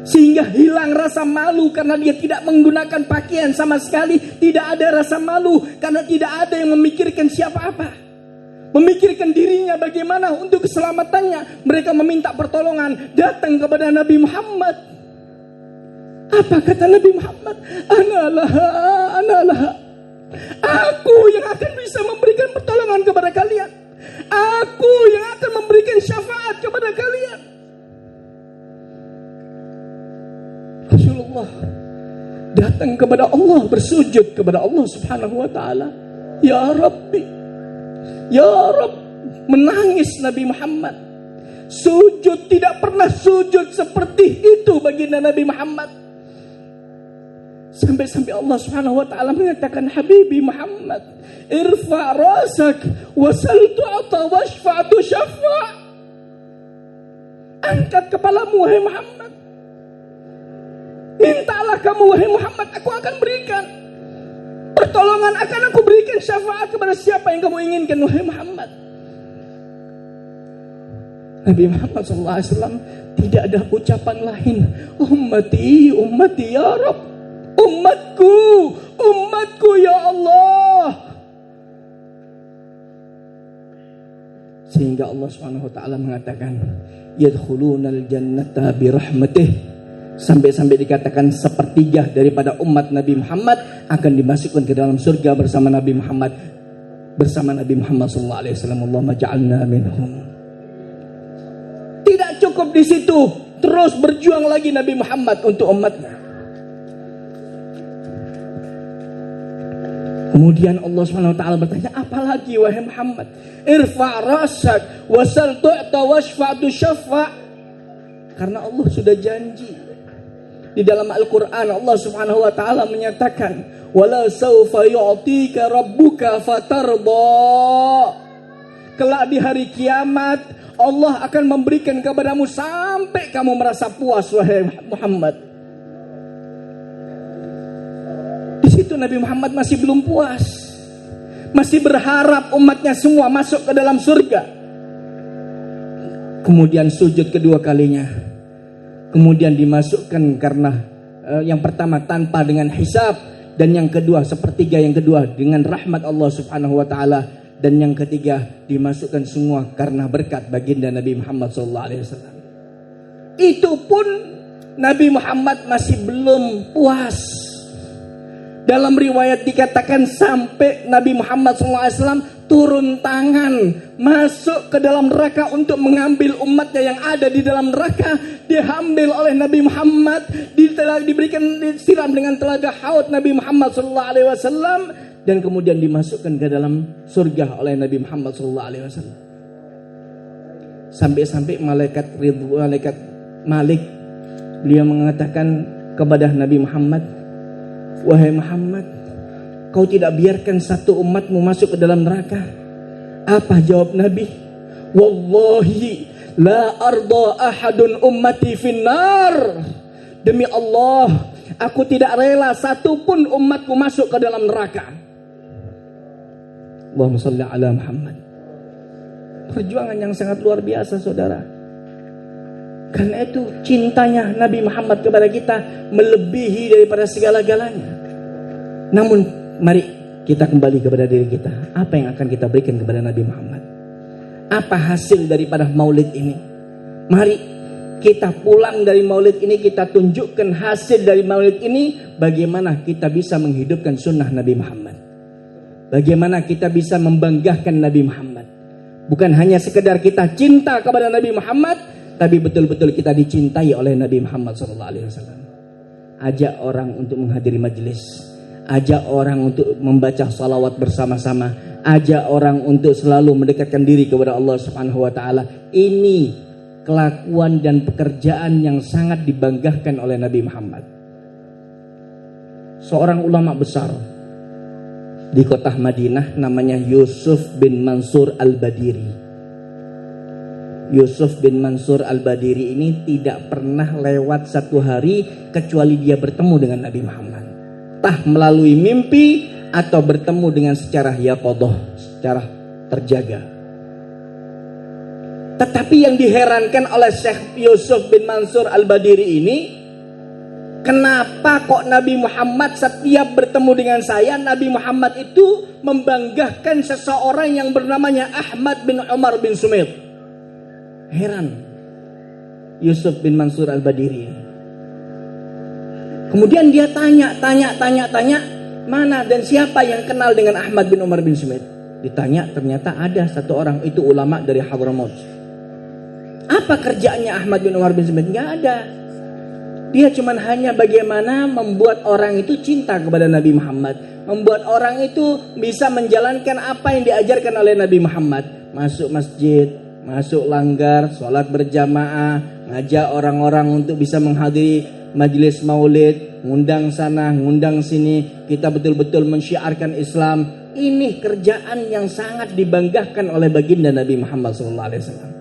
Sehingga hilang rasa malu karena dia tidak menggunakan pakaian sama sekali. Tidak ada rasa malu karena tidak ada yang memikirkan siapa apa. Memikirkan dirinya bagaimana untuk keselamatannya. Mereka meminta pertolongan, datang kepada Nabi Muhammad. Apa kata Nabi Muhammad? Analah. Aku yang akan bisa memberikan pertolongan kepada kalian. Aku yang akan memberikan syafaat kepada kalian. Rasulullah datang kepada Allah, bersujud kepada Allah Subhanahu wa taala. Ya Rabbi, ya Rabb, menangis Nabi Muhammad. Sujud, tidak pernah sujud seperti itu baginda Nabi Muhammad. Sampai-sampai Allah Subhanahu wa taala mengatakan, Habibi Muhammad, irfa' rasak wasal tu'ta washfa'tu syafa'. Angkat kepalamu wahai Muhammad. Mintalah kamu wahai Muhammad, aku akan berikan pertolongan, akan aku berikan syafaat kepada siapa yang kamu inginkan wahai Muhammad. Nabi Muhammad SAW tidak ada ucapan lain. Ummati, ummati ya Rabb. Umatku, umatku ya Allah. Sehingga Allah Subhanahu wa taala mengatakan, yadkhulunal jannata birahmatih. Sampai-sampai dikatakan sepertiga daripada umat Nabi Muhammad akan dimasukkan ke dalam surga bersama Nabi Muhammad, bersama Nabi Muhammad SAW. Allahumma ja'alna minhum. Tidak cukup di situ, terus berjuang lagi Nabi Muhammad untuk umatnya. Kemudian Allah SWT bertanya, apalagi wahai Muhammad? Irfa' rasak wasal tu'ta washfa'tu syafa'. Karena Allah sudah janji. Di dalam Al-Quran Allah Subhanahu wa ta'ala menyatakan, wala sawfa yu'tika rabbuka fatarda. Kelak di hari kiamat Allah akan memberikan kepadamu sampai kamu merasa puas wahai Muhammad. Di situ Nabi Muhammad masih belum puas. Masih berharap umatnya semua masuk ke dalam surga. Kemudian sujud kedua kalinya. Kemudian dimasukkan karena yang pertama tanpa dengan hisab, dan yang kedua sepertiga yang kedua dengan rahmat Allah Subhanahu wa taala, dan yang ketiga dimasukkan semua karena berkat baginda Nabi Muhammad SAW. Itu pun Nabi Muhammad masih belum puas. Dalam riwayat dikatakan sampai Nabi Muhammad SAW turun tangan masuk ke dalam neraka untuk mengambil umatnya yang ada di dalam neraka. Diambil oleh Nabi Muhammad, diberikan disiram dengan telaga haud Nabi Muhammad SAW, dan kemudian dimasukkan ke dalam surga oleh Nabi Muhammad SAW. Sampai-sampai malaikat Malik beliau mengatakan kepada Nabi Muhammad, wahai Muhammad, kau tidak biarkan satu umatmu masuk ke dalam neraka. Apa jawab Nabi? Wallahi la arda ahadun ummati finnar. Demi Allah, aku tidak rela satu pun umatku masuk ke dalam neraka. Allahumma shalli ala Muhammad. Perjuangan yang sangat luar biasa, saudara. Karena itu cintanya Nabi Muhammad kepada kita melebihi daripada segala-galanya. Namun mari kita kembali kepada diri kita. Apa yang akan kita berikan kepada Nabi Muhammad? Apa hasil daripada maulid ini? Mari kita pulang dari maulid ini, kita tunjukkan hasil dari maulid ini, bagaimana kita bisa menghidupkan sunnah Nabi Muhammad. Bagaimana kita bisa membanggakan Nabi Muhammad. Bukan hanya sekedar kita cinta kepada Nabi Muhammad, tapi betul-betul kita dicintai oleh Nabi Muhammad SAW. Ajak orang untuk menghadiri majelis, ajak orang untuk membaca salawat bersama-sama, ajak orang untuk selalu mendekatkan diri kepada Allah Subhanahu wa taala. Ini kelakuan dan pekerjaan yang sangat dibanggakan oleh Nabi Muhammad. Seorang ulama besar di kota Madinah namanya Yusuf bin Mansur Al-Badiri. Yusuf bin Mansur Al-Badiri ini tidak pernah lewat satu hari kecuali dia bertemu dengan Nabi Muhammad. Entah melalui mimpi atau bertemu dengan secara yaqadhah, secara terjaga. Tetapi yang diherankan oleh Syekh Yusuf bin Mansur Al-Badiri ini, kenapa kok Nabi Muhammad setiap bertemu dengan saya, Nabi Muhammad itu membanggakan seseorang yang bernamanya Ahmad bin Umar bin Sumait. Heran Yusuf bin Mansur Al-Badiri. Kemudian dia tanya, mana dan siapa yang kenal dengan Ahmad bin Umar bin Sumait? Ditanya, ternyata ada satu orang, itu ulama dari Hadramaut. Apa kerjaannya Ahmad bin Umar bin Sumait? Nggak ada. Dia cuman hanya bagaimana membuat orang itu cinta kepada Nabi Muhammad, membuat orang itu bisa menjalankan apa yang diajarkan oleh Nabi Muhammad. Masuk masjid, masuk langgar, sholat berjamaah, ngajak orang-orang untuk bisa menghadiri majelis maulid, ngundang sana, ngundang sini. Kita betul-betul mensyiarkan Islam. Ini kerjaan yang sangat dibanggakan oleh baginda Nabi Muhammad SAW.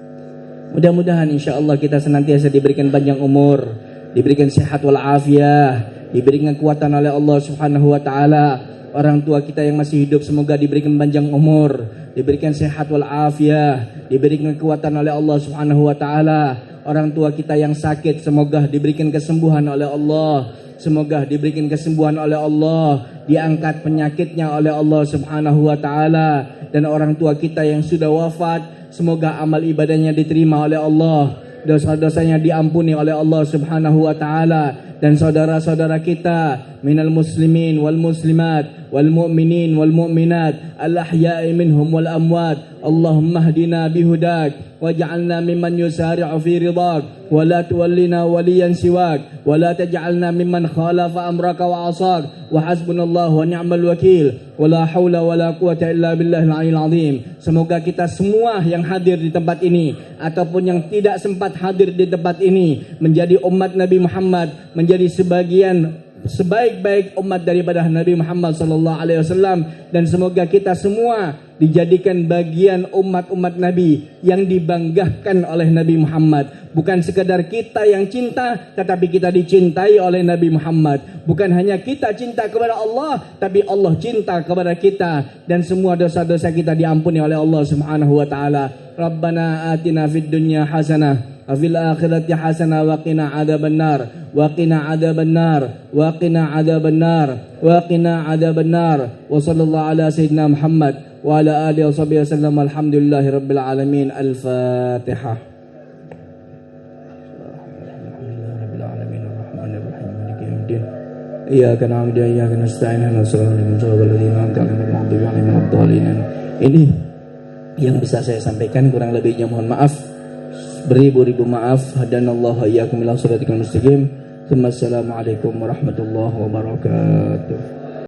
Mudah-mudahan insya Allah kita senantiasa diberikan panjang umur, diberikan sehat wal afiah, diberikan kekuatan oleh Allah Subhanahu wa taala. Orang tua kita yang masih hidup semoga diberikan panjang umur, diberikan sehat wal afiah, diberikan kekuatan oleh Allah Subhanahu wa taala. Orang tua kita yang sakit semoga diberikan kesembuhan oleh Allah. Semoga diberikan kesembuhan oleh Allah, diangkat penyakitnya oleh Allah Subhanahu wa taala. Dan orang tua kita yang sudah wafat, semoga amal ibadahnya diterima oleh Allah, dosa-dosanya diampuni oleh Allah Subhanahu wa taala. Dan saudara-saudara kita minal muslimin wal muslimat wal mu'minin wal mu'minat al ahya'i minhum wal amwat, Allahumma hdina bihudak waj'alna mimman yusari'u fi ridak wa la tuwallina waliyan siwak wa la taj'alna mimman khalafa amraka wa asak wa hasbunallahu wa ni'mal wakil wa la hawla wa la quwata illa billahil aliyyil azim. Semoga kita semua yang hadir di tempat ini ataupun yang tidak sempat hadir di tempat ini menjadi umat Nabi Muhammad, menjadi sebagian sebaik-baik umat daripada Nabi Muhammad SAW, dan semoga kita semua dijadikan bagian umat-umat Nabi yang dibanggakan oleh Nabi Muhammad. Bukan sekadar kita yang cinta, tetapi kita dicintai oleh Nabi Muhammad. Bukan hanya kita cinta kepada Allah, tapi Allah cinta kepada kita, dan semua dosa-dosa kita diampuni oleh Allah Subhanahu wa taala. Rabbana atina fid dunya hasanah wa fil akhirati hasanah wa qina adzabannar wa qina adzabannar wa qina adzabannar wa qina adzabannar wa sallallahu ala sayyidina Muhammad wa ala alihi washabihi wasallam. Alhamdulillahi rabbil alamin. Al-Fatihah. Alhamdulillahirabbil alamin arrahmanir rahim maliki yaumiddin. Iyyaka na'budu wa iyyaka nasta'in ihdinas siratal mustaqim. Ini yang bisa saya sampaikan, kurang lebihnya mohon maaf, beribu-ribu maaf. Hadanallahu iyyakum ila shiratal mustaqim. Assalamualaikum warahmatullahi wabarakatuh.